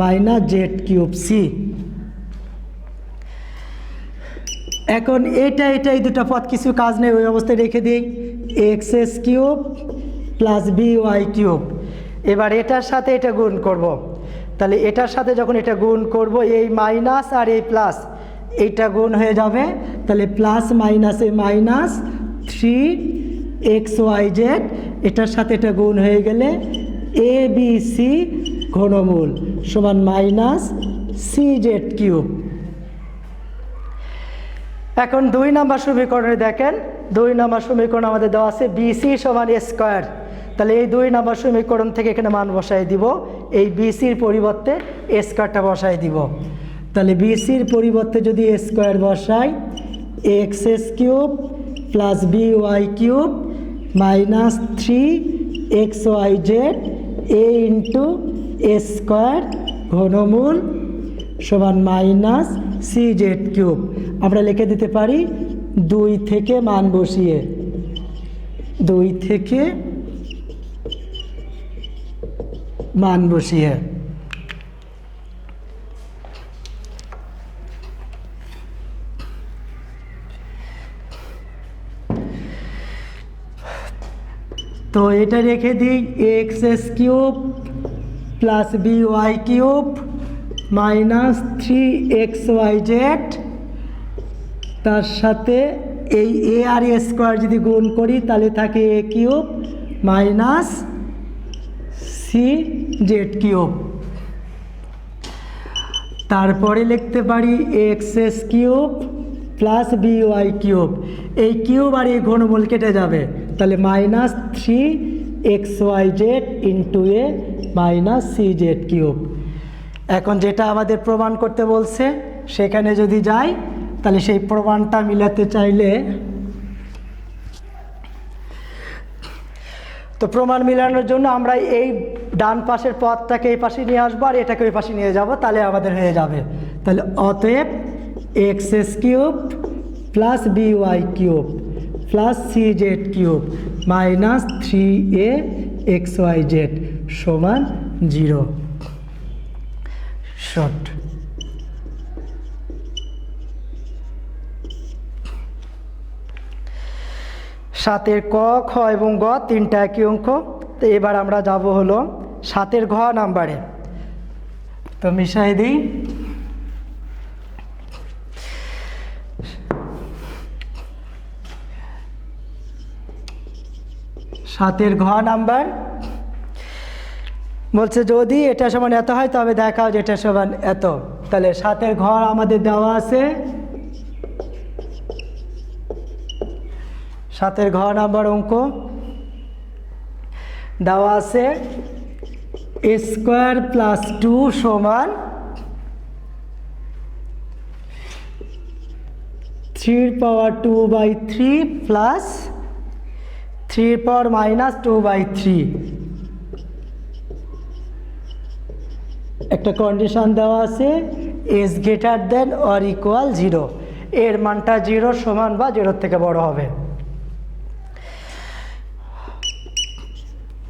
মাইনাস জেড কিউব সি। এখন এই দুটো পদ কিছু কাজ নেই, ওই অবস্থায় রেখে দিই, x S cube plus B Y cube. এবার এটার সাথে এটা গুণ করব, তাহলে এটার সাথে যখন এটা গুণ করব এই মাইনাস আর এই প্লাস এইটা গুণ হয়ে যাবে, তাহলে প্লাস মাইনাসে মাইনাস 3xyz, এটার সাথে এটা গুণ হয়ে গেলে এ বি সি ঘনমূল সমান মাইনাস সি জেড কিউব। এখন 2 নম্বর সমীকরণে দেখেন 2 নম্বর সমীকরণ আমাদের দেওয়া আছে বিসি সমান এ স্কোয়ার, তাহলে এই 2 নম্বর সমীকরণ থেকে এখানে মান বসাই দিব, এই বিসির পরিবর্তে এ স্কোয়ারটা বসাই দিব, তাহলে বিসির পরিবর্তে যদি এ স্কোয়ার বসাই x S cube plus B Y cube minus 3xyz a into a square ঘনমূল সমান মাইনাস সি জেড কিউব। আমরা লিখে দিতে পারি 2 থেকে মান বসিয়ে, 2 থেকে মান বসিয়ে তো এটা রেখে দিই x S cube plus B Y cube minus 3xyz, তার সাথে এই এ আর এ স্কোয়ার যদি গুণ করি তাহলে থাকে A cube minus C Z cube. তারপরে লিখতে পারি X S cube plus B Y cube, এই কিউব আর এই ঘনমূল কেটে যাবে, তাহলে minus 3xyz into A minus C Z cube. এখন যেটা আমাদের প্রমাণ করতে বলছে সেখানে যদি যাই তাহলে সেই প্রমাণটা মিলাতে চাইলে তো প্রমাণ মিলানোর জন্য আমরা এই ডান পাশের পদটাকে এই পাশে নিয়ে আসবো আর এটাকে ওই পাশে নিয়ে যাব, তাহলে আমাদের হয়ে যাবে। তাহলে অতএব x S cube plus B Y cube plus c Z cube minus 3axyz সমান 0। শর্ট। সাতের ক খ এবং গ তিনটা একই অঙ্ক। তো এবার আমরা যাব হলো 7 ঘ নাম্বারে। তো মিশাই দিই, 7-এর ঘ নাম্বার বলছে যদি এটা সমান এত হয় তবে দেখাও যে এটা সমান এত। তাহলে 7-এর ঘ আমাদের দেওয়া আছে, 7-এর ঘ নাম্বার অঙ্ক দেওয়া আছে a স্কোয়ার প্লাস 2 সমান 3/2/3 প্লাস 3/-2/3। একটা কন্ডিশন দেওয়া আছে is greater than or equal 0, এর মানটা 0 সমান বা 0 থেকে বড় হবে।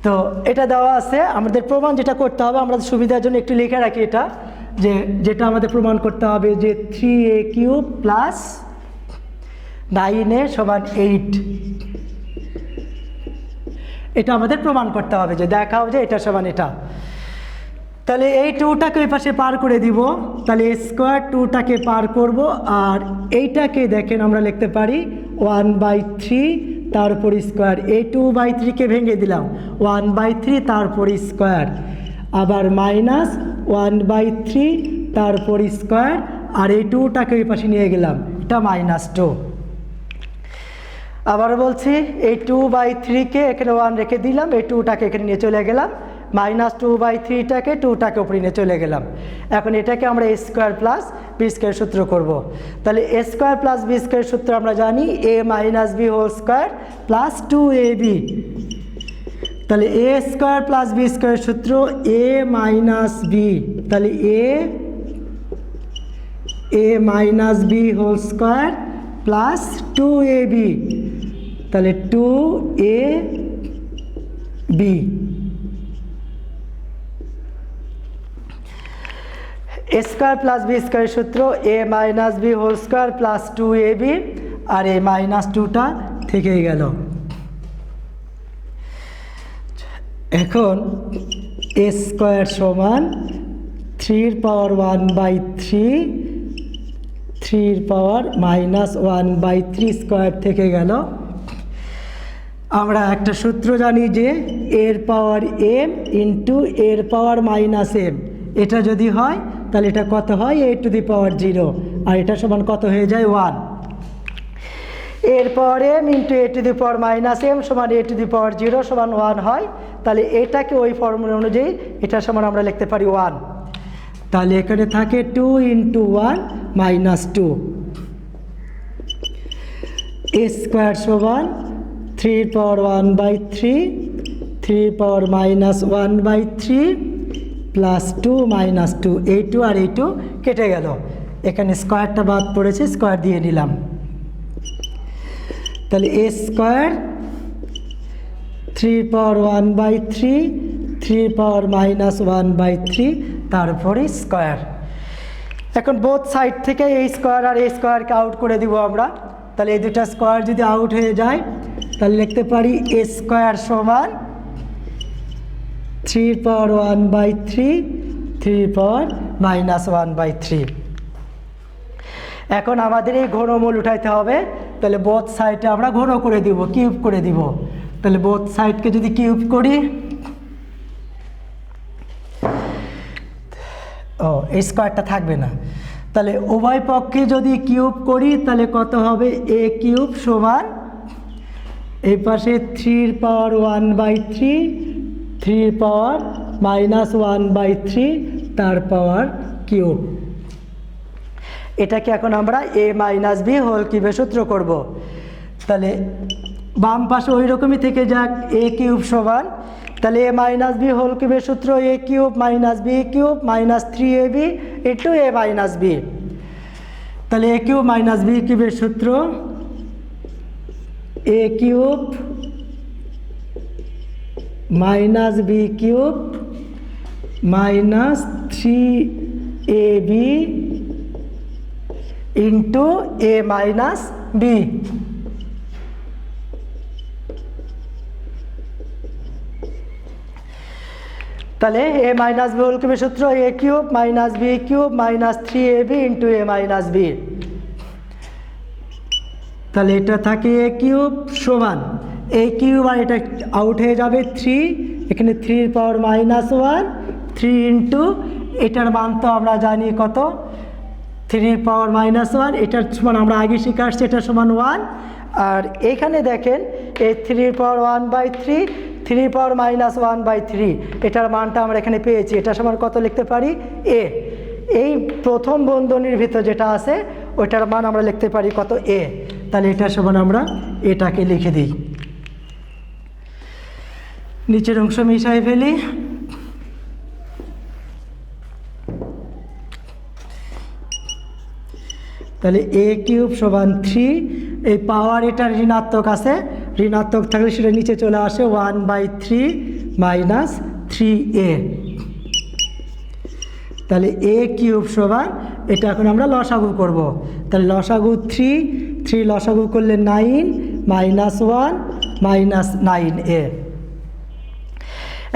তো এটা দেওয়া আছে, আমাদের প্রমাণ যেটা করতে হবে, আমরা সুবিধার জন্য একটু লিখে রাখি এটা, যে যেটা আমাদের প্রমাণ করতে হবে যে 3a³ প্লাস 9a সমান 8, এটা আমাদের প্রমাণ করতে হবে যে দেখাও যে এটা সমান এটা। তাহলে এই 2টাকে ওই পাশে পার করে দিব, তাহলে a স্কোয়ার 2টাকে পার করব, আর এইটাকে দেখেন আমরা লিখতে পারি 1/3 তার উপর স্কোয়ার, এই 2/3কে ভেঙে দিলাম 1/3 তার উপর স্কোয়ার, আবার মাইনাস 1/3 তার উপর স্কোয়ার, আর এই 2টাকে ওই পাশে নিয়ে গেলাম, এটা -2। আবার বলছি এই 2/3কে এখানে 1 রেখে দিলাম, এই 2টাকে এখানে নিয়ে চলে গেলাম, -2/3টাকে 2টাকে উপরে নিয়ে চলে গেলাম। এখন এটাকে আমরা a square plus b square সূত্র করব। তাহলে a square plus b square সূত্র আমরা জানি a minus b whole square plus 2ab। তাহলে a square plus b square সূত্র a মাইনাস b, তাহলে a minus b whole square plus 2ab, তাহলে 2ab। a square plus b square সূত্র a minus b whole square plus 2ab, আর এই -2টা থেকেই গেল। এখন a স্কোয়ার সমান 3/1/3, 3/-1/3 স্কোয়ার থেকে গেল। আমরা একটা সূত্র জানি যে এর পাওয়ার m ইন্টু এর পাওয়ার -m, এটা যদি হয় তাহলে এটা কত হয় a⁴, আর এটা সমান কত হয়ে যায় 1। এর পাওয়ার m ইন্টু a⁻m সমান a⁴ সমান 1 হয়, তাহলে এটাকে ওই ফর্মুলা অনুযায়ী এটা সমান আমরা লিখতে পারি 1। তাহলে এখানে থাকে 2 × 1 -2, a স্কোয়ার সমান 3/1/3, 3/-1/3 প্লাস 2 -2, এই 2 আর এই 2 কেটে গেল, এখানে স্কোয়ারটা বাদ পড়েছে, স্কোয়ার দিয়ে নিলাম। তাহলে a স্কোয়ার 3/1/3, 3/-1/3 তারপরে স্কোয়ার। এখন বোথ সাইড থেকে এই স্কোয়ার আর এই স্কোয়ারকে আউট করে দিব আমরা। তাহলে এই দুটা স্কোয়ার যদি আউট হয়ে যায় তাহলে লিখতে পারি a স্কোয়ার সমান 3/1/3, 3/-1/3। এখন আমাদের এই ঘনমূল উঠাইতে হবে, তাহলে বোথ সাইডে আমরা ঘন করে দিব, কিউব করে দিব। তাহলে বোথ সাইডকে যদি কিউব করি, এই স্কোয়ারটা থাকবে না, তাহলে উভয় পক্ষে যদি কিউব করি তাহলে কত হবে a³ সমান এই পাশে 3/1/3, 3/-1/3 তার পাওয়ার কিউব। এটাকে এখন আমরা a মাইনাস b হোল কিউবের সূত্র করব। তাহলে বাম পাশে ওই রকমই থেকে যাক, a³ সমান, তাহলে a মাইনাস b হোল কিউবের সূত্র a³ minus b³ minus 3ab into a minus b। তাহলে a³ মাইনাস b³ সূত্র a³ minus b³ minus 3ab into a minus b। তাহলে a মাইনাস b হোল কিউবের সূত্র a³ minus b³ minus 3ab into a minus b। তাহলে এটা থাকে a³ সমান এ cube আর এটা আউট হয়ে যাবে 3, এখানে 3 এর পাওয়ার -1, 3 ইন্টু এটার মান তো আমরা জানি কত, 3 এর পাওয়ার -1, এটার সমান আমরা আগে শিখে আসছি, এটা সমান 1। আর এইখানে দেখেন এই 3 এর পাওয়ার 1/3, 3 এর পাওয়ার -1/3, এটার মানটা আমরা এখানে পেয়েছি, এটা সমান কত লিখতে পারি, a। এই প্রথম বন্ধনীর ভিতর যেটা আছে ওইটার মান আমরা লিখতে পারি কত, a। তাহলে এটা সমান আমরা এটাকে লিখে দিই, নিচের অংশ মিশাই ফেলি। তাহলে a কিউব সমান 3, এই পাওয়ার এটা ঋণাত্মক আছে, ঋণাত্মক থাকলে সেটা নিচে চলে আসে 1/3 মাইনাস 3a। তাহলে a কিউব সমান, এটা এখন আমরা লসাগু করব। তাহলে লসাগু 3 লসাগু করলে 9 -1 মাইনাস 9a।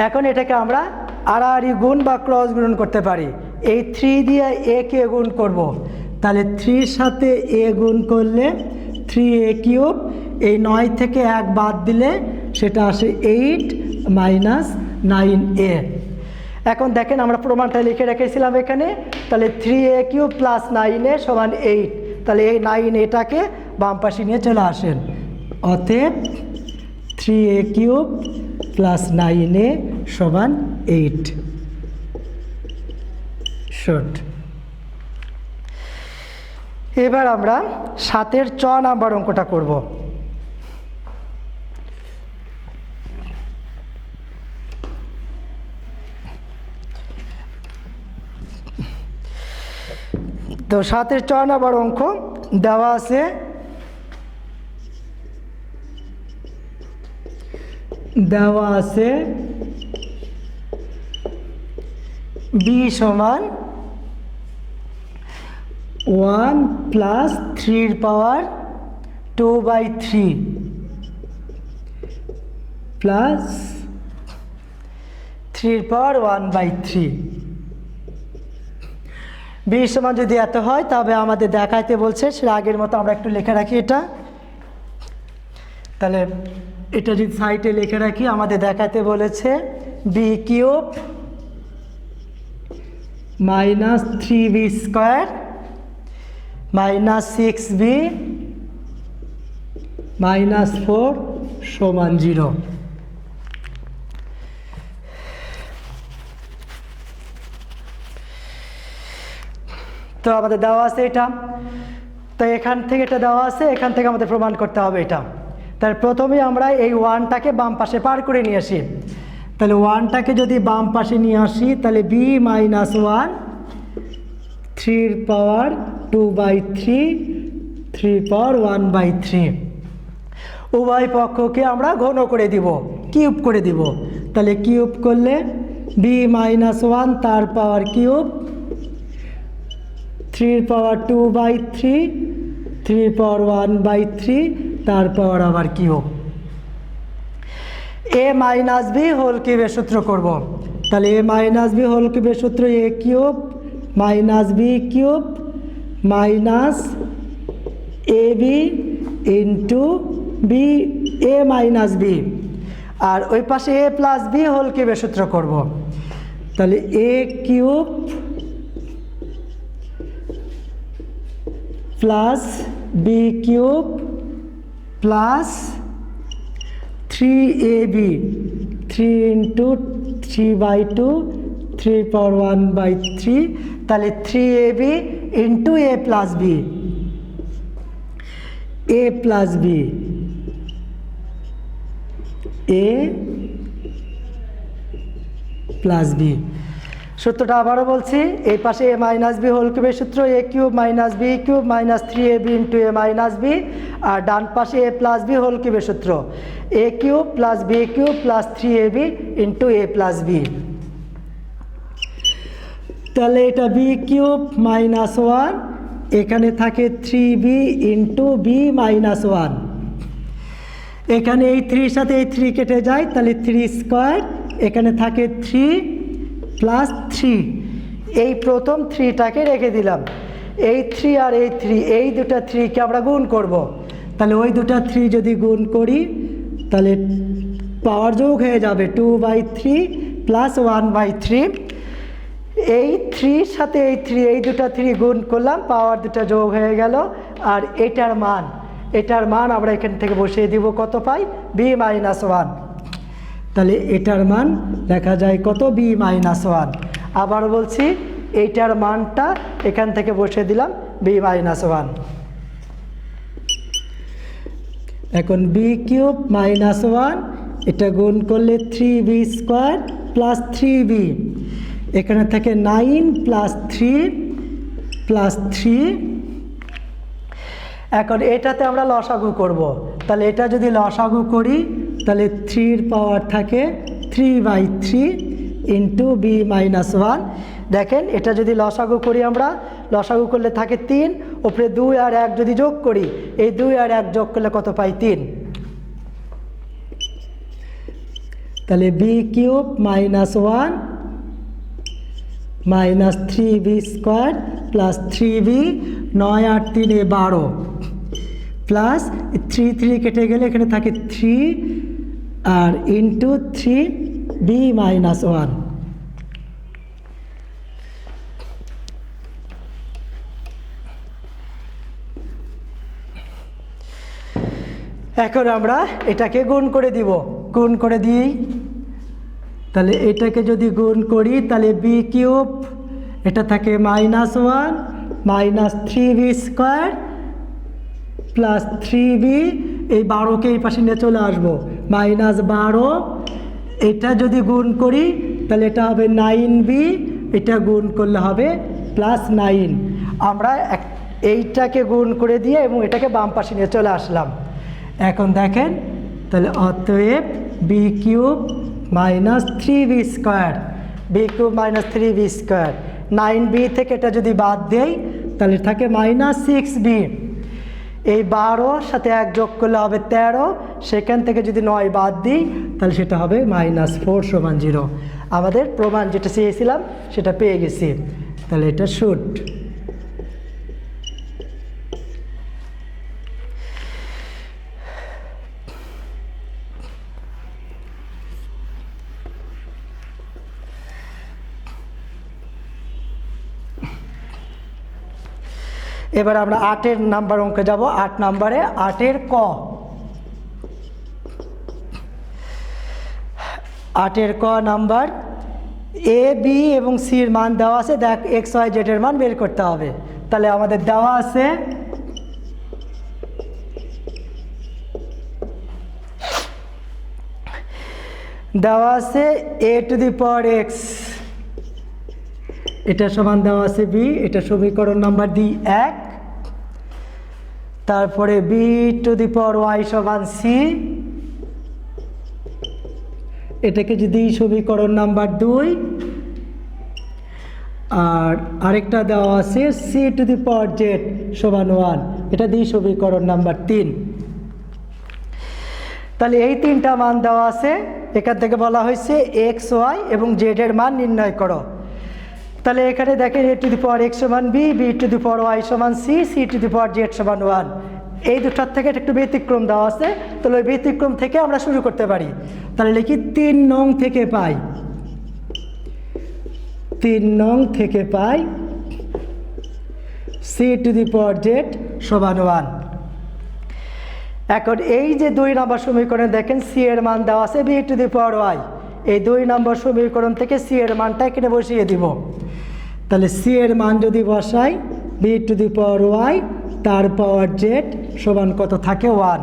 এখন এটাকে আমরা আড়াআড়ি গুণ বা ক্রস গুণ করতে পারি। এই 3 দিয়ে a কে গুণ করব, তাহলে 3 সাথে a গুণ করলে 3a কিউব, এই 9 থেকে 1 বাদ দিলে সেটা আসে 8 মাইনাস 9a। এখন দেখেন আমরা প্রমাণটা লিখে রেখেছিলাম এখানে, তাহলে 3a কিউব প্লাস 9a সমান 8, তাহলে এই 9 এটাকে বাম পাশে নিয়ে চলে আসেন, অতএব 3a কিউব প্লাস 9a সমান 8 শর্ট। এবার আমরা 7-এর 6 নাম্বার অঙ্কটা করব। তো 7-এর 6 নাম্বার অঙ্ক দেওয়া আছে b সমান 1 প্লাস 3 এর পাওয়ার 2/3 প্লাস 3 এর পাওয়ার 1/3। b সমান যদি এত হয় তবে আমাদের দেখাইতে বলছে, সেটা আগের মতো আমরা একটু লিখে রাখি এটা। তাহলে এটা যদি সাইডে লিখে রাখি, আমাদের দেখাতে বলেছে b cube minus 3b square minus 6b minus 4 সমান 0। তো আমাদের দেওয়া আছে এটা, তো এখান থেকে এটা দেওয়া আছে, এখান থেকে আমাদের প্রমাণ করতে হবে এটা। তাহলে প্রথমে আমরা এই 1টাকে বাম পাশে পার করে নিয়ে আসি। তাহলে 1টাকে যদি বাম পাশে নিয়ে আসি, তাহলে b মাইনাস 1 3 এর পাওয়ার 2/3 3 পাওয়ার 1/3, উভয় পক্ষকে আমরা ঘন করে দিব, কিউব করে দিব। তাহলে কিউব করলে b মাইনাস 1 তার পাওয়ার কিউব 3 এর পাওয়ার 2/3 3 পাওয়ার 1/3 তার পাওয়ার আবার cube. a minus b whole কিউবের সূত্র করব। তাহলে a মাইনাস b হোল কিউবের সূত্র a cube minus b cube minus ab into b a minus b, আর ওই পাশে a প্লাস b হোল কিউবের সূত্র করব। তাহলে a cube plus b cube plus 3ab 3 into 3/2 3 পাওয়ার 1/3, তাহলে 3ab into a plus b a plus b a plus b। সূত্রটা আবারও বলছি, এই পাশে a মাইনাস b হোল কিউবের সূত্র a cube minus b cube minus 3ab into a minus b, আর ডান পাশে a plus b whole কিউবের সূত্র a cube plus b cube plus 3ab into a plus b। তাহলে এটা b কিউব মাইনাস 1, এখানে থাকে 3b into b minus 1, এখানে এই 3 সাথে এই 3 কেটে যায়, তাহলে 3 স্কোয়ার, এখানে থাকে 3 প্লাস 3, এই প্রথম 3টাকে রেখে দিলাম, এই 3 আর এই 3 এই দুটো 3কে আমরা গুণ করব। তাহলে ওই দুটো 3 যদি গুণ করি তাহলে পাওয়ার যোগ হয়ে যাবে 2/3 প্লাস 1/3। এই 3 সাথে এই 3, এই দুটো 3 গুণ করলাম, পাওয়ার দুটো যোগ হয়ে গেল। আর এটার মান আমরা এখান থেকে বসিয়ে দিব, কত পাই? b-1। তাহলে এটার মান লেখা যায় কত? b-1। আবার বলছি, এইটার মানটা এখান থেকে বসিয়ে দিলাম b-1। এখন b³ - 1, এটা গুণ করলে 3b² প্লাস 3b, এখানে থেকে 9 প্লাস 3 প্লাস 3। এখন এটাতে আমরা লসাগু করব, তাহলে এটা যদি লসাগু করি তাহলে 3 পাওয়ার থাকে 3/3 ইন্টু b-1। দেখেন, এটা যদি লসাগু করি, আমরা লসাগু করলে থাকে 3, উপরে 2 আর 1 যদি যোগ করি, এই 2 আর 1 যোগ করলে কত পাই? 3। তাহলে b³ - 1 minus 3b² plus 3b, 9 আর 3 12, প্লাস 3 কেটে গেলে এখানে থাকে 3 আর ইন্টু 3b-1। এখন আমরা এটাকে গুণ করে দিব, গুণ করে দিই। তাহলে এটাকে যদি গুণ করি তাহলে b³ এটা থাকে -1 মাইনাস 3b² প্লাস 3b, এই 12কে এই পাশে নিয়ে চলে আসবো, -12। এটা যদি গুণ করি তাহলে এটা হবে 9b, এটা গুণ করলে হবে +9। আমরা এইটাকে গুণ করে দিয়ে এবং এটাকে বাম পাশে নিয়ে চলে আসলাম। এখন দেখেন, তাহলে অতএব b³ minus 3b², b³ minus 3b², 9b থেকে এটা যদি বাদ দেই তাহলে থাকে -6b। এই 12 সাথে 1 যোগ করলে হবে 13, সেখান থেকে যদি 9 বাদ দিই তাহলে সেটা হবে -4 = 0। আমাদের প্রমাণ যেটা চেয়েছিলাম সেটা পেয়ে গেছি। তাহলে এটা শুট। এবার আমরা 8 নাম্বার অঙ্কে যাব। 8 নাম্বারে 8 ক। 8 ক নাম্বার, এ বি এবং সির মান দেওয়া আছে, দেখ x-y-z এর মান বের করতে হবে। তাহলে আমাদের দেওয়া আছে a⁴x, এটা সমান দেওয়া আছে b, এটা সমীকরণ নাম্বার 1। তারপরে b⁴y = c, এটাকে যদি সমীকরণ নাম্বার 2। আর আরেকটা দেওয়া আছে c⁴z = 1, এটা দিয়ে সমীকরণ নাম্বার 3। তাহলে এই 3টা মান দেওয়া আছে, এখান থেকে বলা হয়েছে x, y এবং z এর মান নির্ণয় করো। তাহলে এখানে দেখেন a⁴x = b, b⁴y = c, c⁴z = 1। এই দুটার থেকে একটু ব্যতিক্রম দেওয়া আছে, তাহলে ওই ব্যতিক্রম থেকে আমরা শুরু করতে পারি। তাহলে লিখি 3 নং থেকে পাই, 3 নং থেকে পাই c⁴z = 1। এখন এই যে 2 নম্বর সমীকরণে দেখেন c এর মান দেওয়া আছে b⁴y, এই 2 নম্বর সমীকরণ থেকে c এর মানটা এখানে বসিয়ে দিব। তাহলে c এর মান যদি বসাই b⁴y তার পাওয়ার z সমান কত থাকে? 1।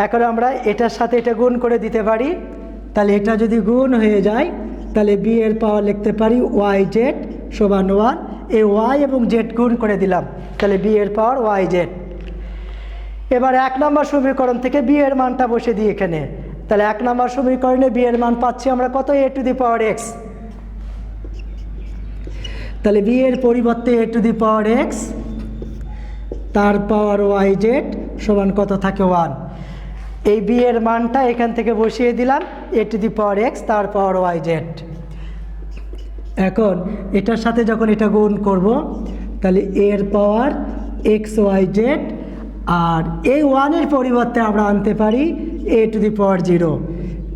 এখন আমরা এটার সাথে এটা গুণ করে দিতে পারি। তাহলে এটা যদি গুণ হয়ে যায় তাহলে b এর পাওয়ার লিখতে পারি yz = 1। এই y এবং z গুণ করে দিলাম, তাহলে b এর পাওয়ার yz। এবার 1 নম্বর সমীকরণ থেকে b এর মানটা বসে দিই এখানে। তাহলে 1 নম্বর সমীকরণে b এর মান পাচ্ছি আমরা কত? a⁴x। তাহলে b এর পরিবর্তে a⁴x তার পাওয়ার yz সমান কত থাকে? 1। এই b এর মানটা এখান থেকে বসিয়ে দিলাম a⁴x তার পাওয়ার yz। এখন এটার সাথে যখন এটা গুণ করব তাহলে এর পাওয়ার xyz আর এই ওয়ানের পরিবর্তে আমরা আনতে পারি এ টু দি পাওয়ার 0,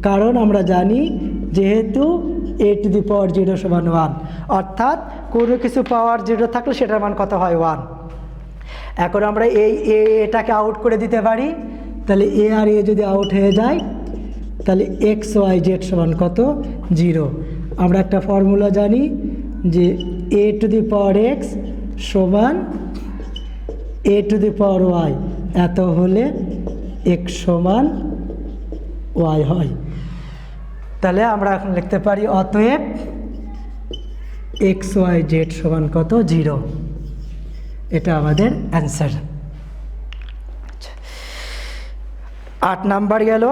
কারণ আমরা জানি যেহেতু এ টু দি পাওয়ার 0 সমান 1, অর্থাৎ কোনো কিছু পাওয়ার 0 থাকলে সেটার মান কত হয় 1। এখন আমরা এটাকে আউট করে দিতে পারি, তাহলে এ আর এ যদি আউট হয়ে যায় তাহলে এক্স ওয়াই জেড সমান কত 0। আমরা একটা ফর্মুলা জানি যে এ টু দি পাওয়ার এক্স সমান এ টু দি পাওয়ার ওয়াই, এত হলে এক্স সমান ওয়াই হয়। তাহলে আমরা এখন লিখতে পারি অতএব এক্স ওয়াই জেড সমান কত 0, এটা আমাদের অ্যান্সার। 8 নাম্বার গেল।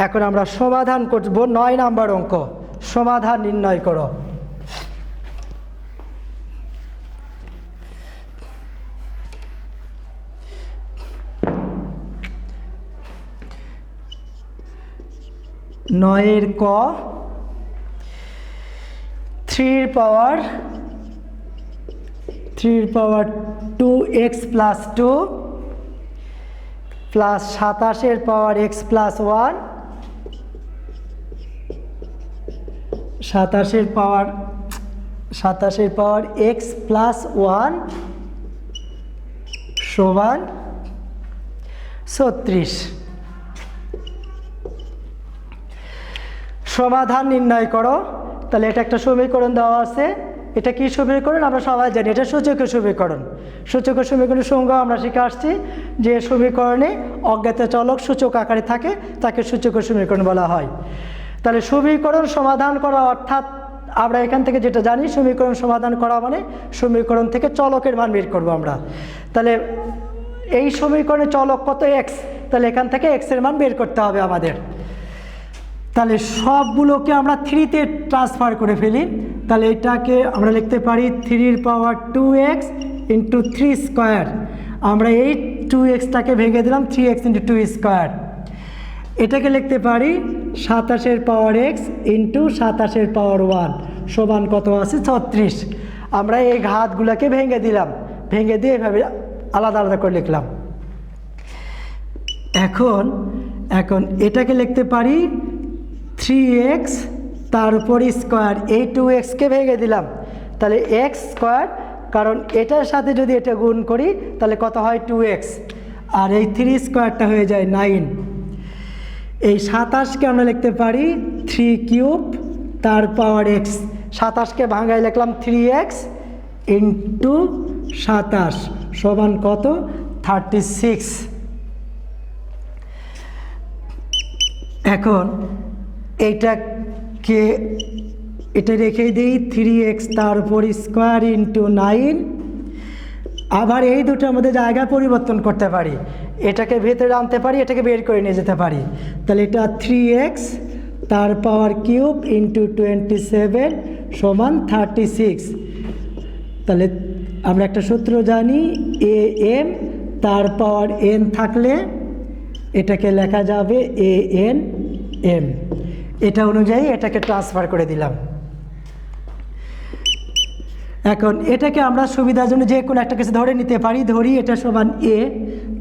এখন আমরা সমাধান করব 9 নাম্বার অঙ্ক, সমাধান নির্ণয় করো। নয়ের ক 3 পাওয়ার 2x প্লাস 2 প্লাস 27 পাওয়ার x প্লাস 1, 27 পাওয়ার x প্লাস 1 সমান 36। সমাধান নির্ণয় করো। তাহলে এটা একটা সমীকরণ দেওয়া আছে, এটা কি সমীকরণ আমরা সবাই জানি, এটা সূচকীয় সমীকরণ। সূচকীয় সমীকরণের সংজ্ঞা আমরা শিখে আসছি যে সমীকরণে অজ্ঞাত চলক সূচক আকারে থাকে তাকে সূচকীয় সমীকরণ বলা হয়। তাহলে সমীকরণ সমাধান করা অর্থাৎ আমরা এখান থেকে যেটা জানি সমীকরণ সমাধান করা মানে সমীকরণ থেকে চলকের মান বের করব আমরা। তাহলে এই সমীকরণে চলক কত এক্স, তাহলে এখান থেকে এক্সের মান বের করতে হবে আমাদের। তাহলে সবগুলোকে আমরা 3-তে ট্রান্সফার করে ফেলি। তাহলে এটাকে আমরা লিখতে পারি 3 পাওয়ার 2x ইন্টু 3 স্কোয়ার। আমরা এই 2xটাকে ভেঙে দিলাম 3x ইন্টু 2 স্কোয়ার। এটাকে লিখতে পারি 27 পাওয়ার x ইন্টু 27 পাওয়ার 1 সমান কত আছে 36। আমরা এই ঘাতগুলোকে ভেঙে দিলাম, ভেঙে দিয়ে এভাবে আলাদা আলাদা করে লিখলাম। এখন এটাকে লিখতে পারি 3x তার উপর স্কোয়ার, এই 2xকে ভেঙে দিলাম, তাহলে x স্কোয়ার, কারণ এটার সাথে যদি এটা গুণ করি তাহলে কত হয় 2x, আর এই 3 স্কোয়ারটা হয়ে যায় 9। এই 27কে আমরা লিখতে পারি 3 কিউব তার পাওয়ার x, 27কে ভাঙায় লিখলাম 3x ইন্টু 27 সমান কত 36। এখন এটা রেখে দিই 3x তার উপর স্কোয়ার ইন্টু 9। আবার এই দুটো আমাদের জায়গা পরিবর্তন করতে পারি, এটাকে ভেতরে আনতে পারি, এটাকে বের করে নিয়ে যেতে পারি। তাহলে এটা 3x তার পাওয়ার কিউব ইন্টু 27 সমান 36। তাহলে আমরা একটা সূত্র জানি am তার পাওয়ার n থাকলে এটাকে লেখা যাবে am। এটা অনুযায়ী এটাকে ট্রান্সফার করে দিলাম। এখন এটাকে আমরা সুবিধার জন্য যে কোনো একটা কিছু ধরে নিতে পারি, ধরি এটা সমান a,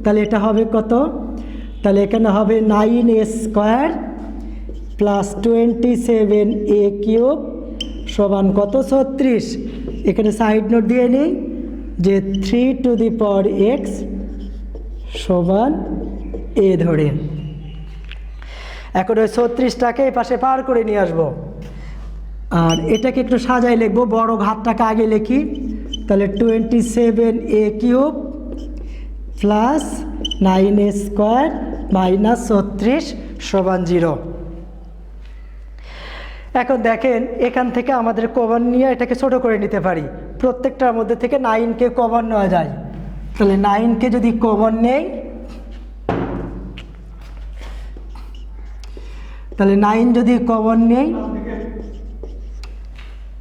তাহলে এটা হবে কত, তাহলে এখানে হবে 9a square plus 27a cube সমান কত 36। এখানে সাইড নোট দিয়ে নিই যে 3 টু দি পাওয়ার x সমান a ধরে। এখন ওই 36টাকে এই পাশে পার করে নিয়ে আসবো, আর এটাকে একটু সাজাই লিখবো, বড় ঘাতটাকে আগে লিখি। তাহলে 27a cube plus 9a square minus 36 সমান 0। এখন দেখেন এখান থেকে আমাদের কমন নিয়ে এটাকে ছোট করে নিতে পারি, প্রত্যেকটার মধ্যে থেকে 9কে কমন নেওয়া যায়। তাহলে 9কে যদি কমন নেই তাহলে 9 যদি কমন নেই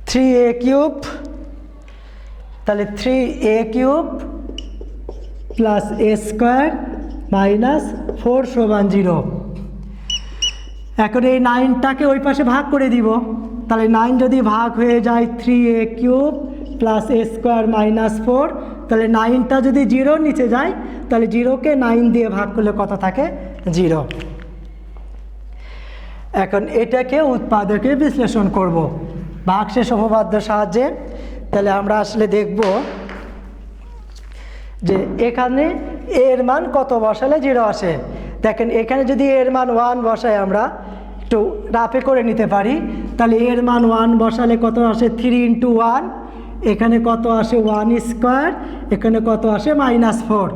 3a কিউব, তাহলে 3a cube plus a square minus 4 সমান 0। এখন এই 9টাকে ওই পাশে ভাগ করে দিব, তাহলে 9 যদি ভাগ হয়ে যায় 3a cube plus a square minus 4, তাহলে 9টা যদি 0 নিচে যায় তাহলে 0কে 9 দিয়ে ভাগ করলে কত থাকে 0। এখন এটাকে উৎপাদকে বিশ্লেষণ করব ভাগশেষ উপপাদ্যের সাহায্যে। তাহলে আমরা আসলে দেখব যে এখানে এর মান কত বসালে 0 আসে। দেখেন এখানে যদি এর মান 1 বসাই, আমরা একটু রাফে করে নিতে পারি, তাহলে এর মান 1 বসালে কত আসে 3 × 1, এখানে কত আসে 1², এখানে কত আসে -4।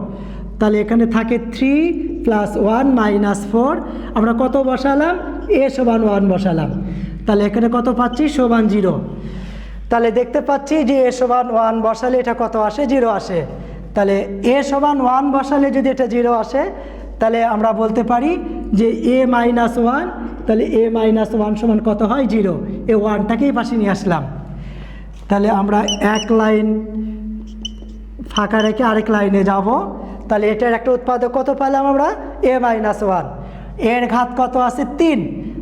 তাহলে এখানে থাকে 3 + 1 -4। আমরা কত বসালাম a = 1 বসালাম, তাহলে এখানে কত পাচ্ছি সমান 0। তাহলে দেখতে পাচ্ছি যে a = 1 বসালে এটা কত আসে 0 আসে। তাহলে a = 1 বসালে যদি এটা 0 আসে তাহলে আমরা বলতে পারি যে a - 1, তাহলে a - 1 সমান কত হয় 0। এই 1টাকেই পাশে নিয়ে আসলাম। তাহলে আমরা এক লাইন ফাঁকা রেখে আরেক লাইনে যাব। তাহলে এটার একটা উৎপাদক কত পেলাম আমরা a - 1, এর ঘাত কত আছে 3,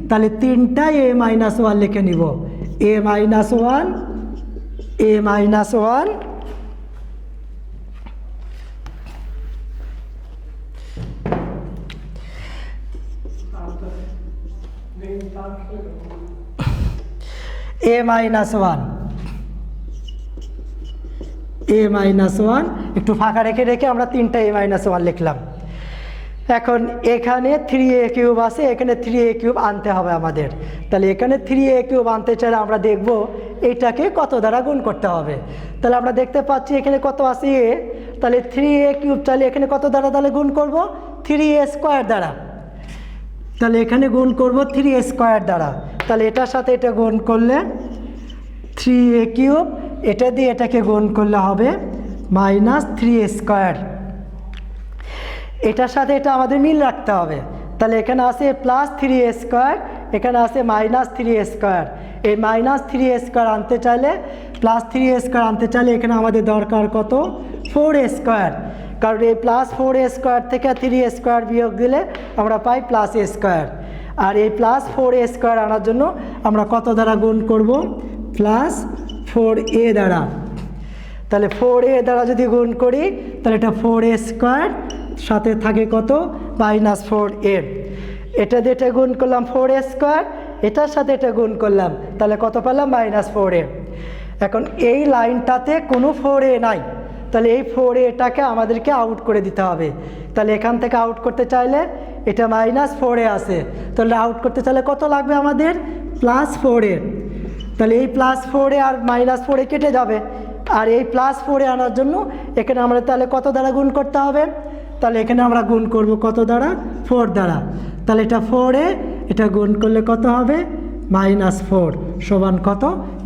তাহলে 3টাই a - 1 লিখে নিব। a - 1, a - 1, a - 1, a - 1 একটু ফাঁকা রেখে রেখে আমরা 3টা a - 1 লিখলাম। এখন এখানে 3a³ আছে, এখানে 3a³ আনতে হবে আমাদের। তাহলে এখানে 3a³ আনতে চাইলে আমরা দেখব এইটাকে কত দ্বারা গুণ করতে হবে। তাহলে আমরা দেখতে পাচ্ছি এখানে কত আছে a, তাহলে 3a³ চাইলে এখানে কত দ্বারা তাহলে গুণ করব 3a² দ্বারা। তাহলে এখানে গুণ করব 3a² দ্বারা। তাহলে এটার সাথে এটা গুণ করলে 3a³, এটা দিয়ে এটাকে গুণ করলে হবে -3a²। এটার সাথে এটা আমাদের মিল রাখতে হবে। তাহলে এখানে আছে +3a², এখানে আছে -3a²। এই -3a² আনতে চাইলে +3a² আনতে চাইলে এখানে আমাদের দরকার কত 4a², কারণ এই +4a² থেকে 3a² বিয়োগ দিলে আমরা পাই +a²। আর এই +4a² আনার জন্য আমরা কত দ্বারা গুণ করব +4a দ্বারা। তাহলে 4a দ্বারা যদি গুণ করি তাহলে এটা 4a² সাথে থাকে কত -4a। এটা দিয়ে এটা গুণ করলাম 4a², এটার সাথে এটা গুণ করলাম, তাহলে কত পেলাম -4a। এখন এই লাইনটাতে কোনো 4a নাই, তাহলে এই 4aটাকে আমাদেরকে আউট করে দিতে হবে। তাহলে এখান থেকে আউট করতে চাইলে এটা -4a আছে, তাহলে আউট করতে চাইলে কত লাগবে আমাদের +4a। তাহলে এই +4a আর -4a কেটে যাবে, আর এই +4a আনার জন্য এখানে আমরা তাহলে কত দ্বারা গুণ করতে হবে, তাহলে এখানে আমরা গুণ করব কত দ্বারা 4 দ্বারা। তাহলে এটা 4a, এটা গুণ করলে কত হবে -4 সমান কত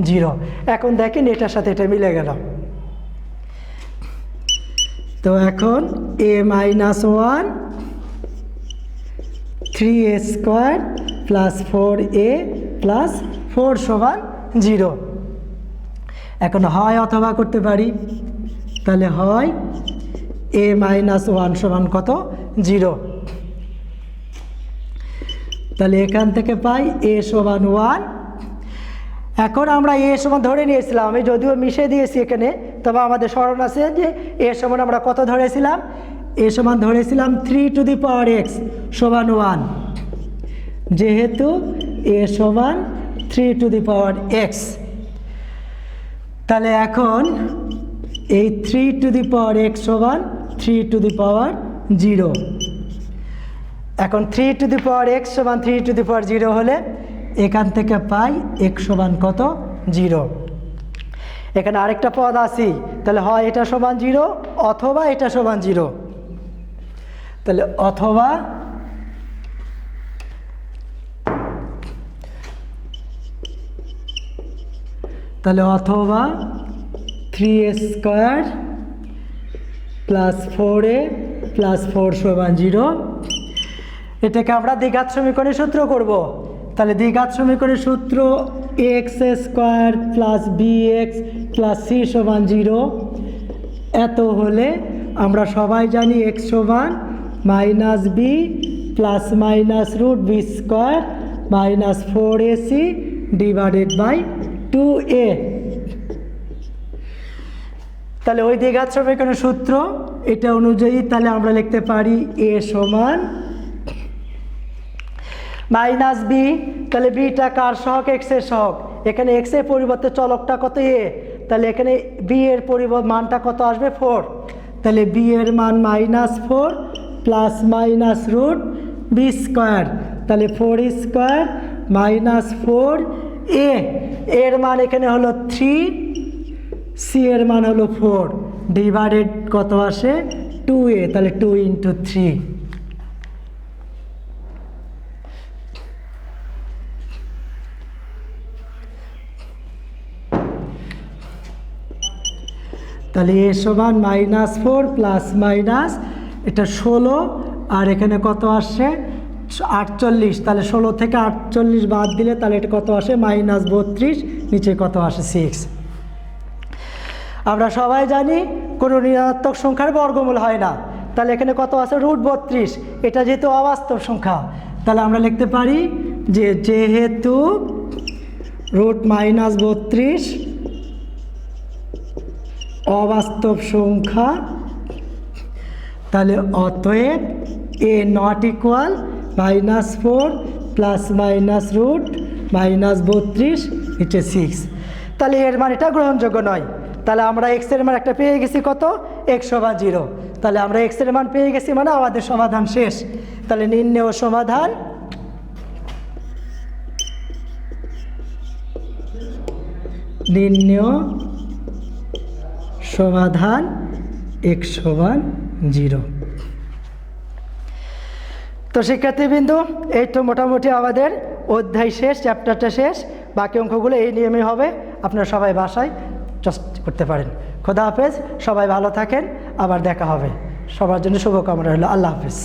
0। এখন দেখেন এটার সাথে এটা মিলে গেল। তো এখন a - 1 3a² + 4a + 4 সমান 0। এখন হয় অথবা করতে পারি, তাহলে হয় a - 1 সমান কত 0। তাহলে এখান থেকে পাই a = 1। এখন আমরা a সমান ধরে নিয়েছিলাম, আমি যদিও মিশে দিয়েছি এখানে, তবে আমাদের স্মরণ আছে যে a সমান আমরা কত ধরেছিলাম, a সমান ধরেছিলাম 3x = 1, যেহেতু a সমান 3x। তাহলে এখন এই 3x সমান 3/0। এখন 3x সমান 3/0 হলে এখান থেকে পাই x সমান কত 0। এখানে আরেকটা পদ আছে, তাহলে হয় এটা সমান 0 অথবা এটা সমান 0। তাহলে অথবা অথবা 3a² + 4a + 4 সমান 0। এটাকে আমরা দ্বিঘাত সমীকরণের সূত্র করব। তাহলে দ্বিঘাত সমীকরণের সূত্র x² + bx + c সমান 0। এত হলে আমরা সবাই জানি x সমান -b + -√b² - 4ac / 2a। তাহলে ওই দ্বিঘাত সমীকরণের সূত্র এটা অনুযায়ী তাহলে আমরা লিখতে পারি a সমান মাইনাস বি। তাহলে বিটা কার সহগ? এক্স এর সহগ। এখানে এক্স এর পরিবর্তে চলকটা কত? এ। তাহলে এখানে বি এর মানটা কত আসবে? 4। তাহলে বি এর মান -4 plus minus root b square. তাহলে 4 স্কোয়ার -4 এ এর মান এখানে হলো 3, সি এর মান হলো 4, ডিভাইডেড কত আসে? 2a। তাহলে 2 × 3। তাহলে এ সমান -4 প্লাস মাইনাস এটা 16 আর এখানে কত আসছে? 48। তাহলে 16 থেকে 48 বাদ দিলে তাহলে এটা কত আসে? -32। নিচে কত আসে? 6। আমরা সবাই জানি কোনো ঋণাত্মক সংখ্যার বর্গমূল হয় না। তাহলে এখানে কত আছে? √32। এটা যেহেতু অবাস্তব সংখ্যা তাহলে আমরা লিখতে পারি যে যেহেতু √32 অবাস্তব সংখ্যা তাহলে অতএব a not equal -4 plus minus root -32 নিচে 6। তাহলে এর মান এটা গ্রহণযোগ্য নয়। তাহলে আমরা এক্স এর মান একটা পেয়ে গেছি কত? x সমান 0। তাহলে আমরা এক্স এর মান পেয়ে গেছি মানে আমাদের সমাধান শেষ। তাহলে নির্ণেয় সমাধান x সমান 0। তো শিক্ষার্থীবৃন্দু এই তো মোটামুটি আমাদের অধ্যায় শেষ, চ্যাপ্টারটা শেষ। বাকি অঙ্কগুলো এই নিয়মে হবে, আপনারা সবাই বাসায় করতে পারেন। খোদা হাফেজ, সবাই ভালো থাকেন, আবার দেখা হবে। সবার জন্য শুভকামনা রইল। আল্লাহ হাফেজ।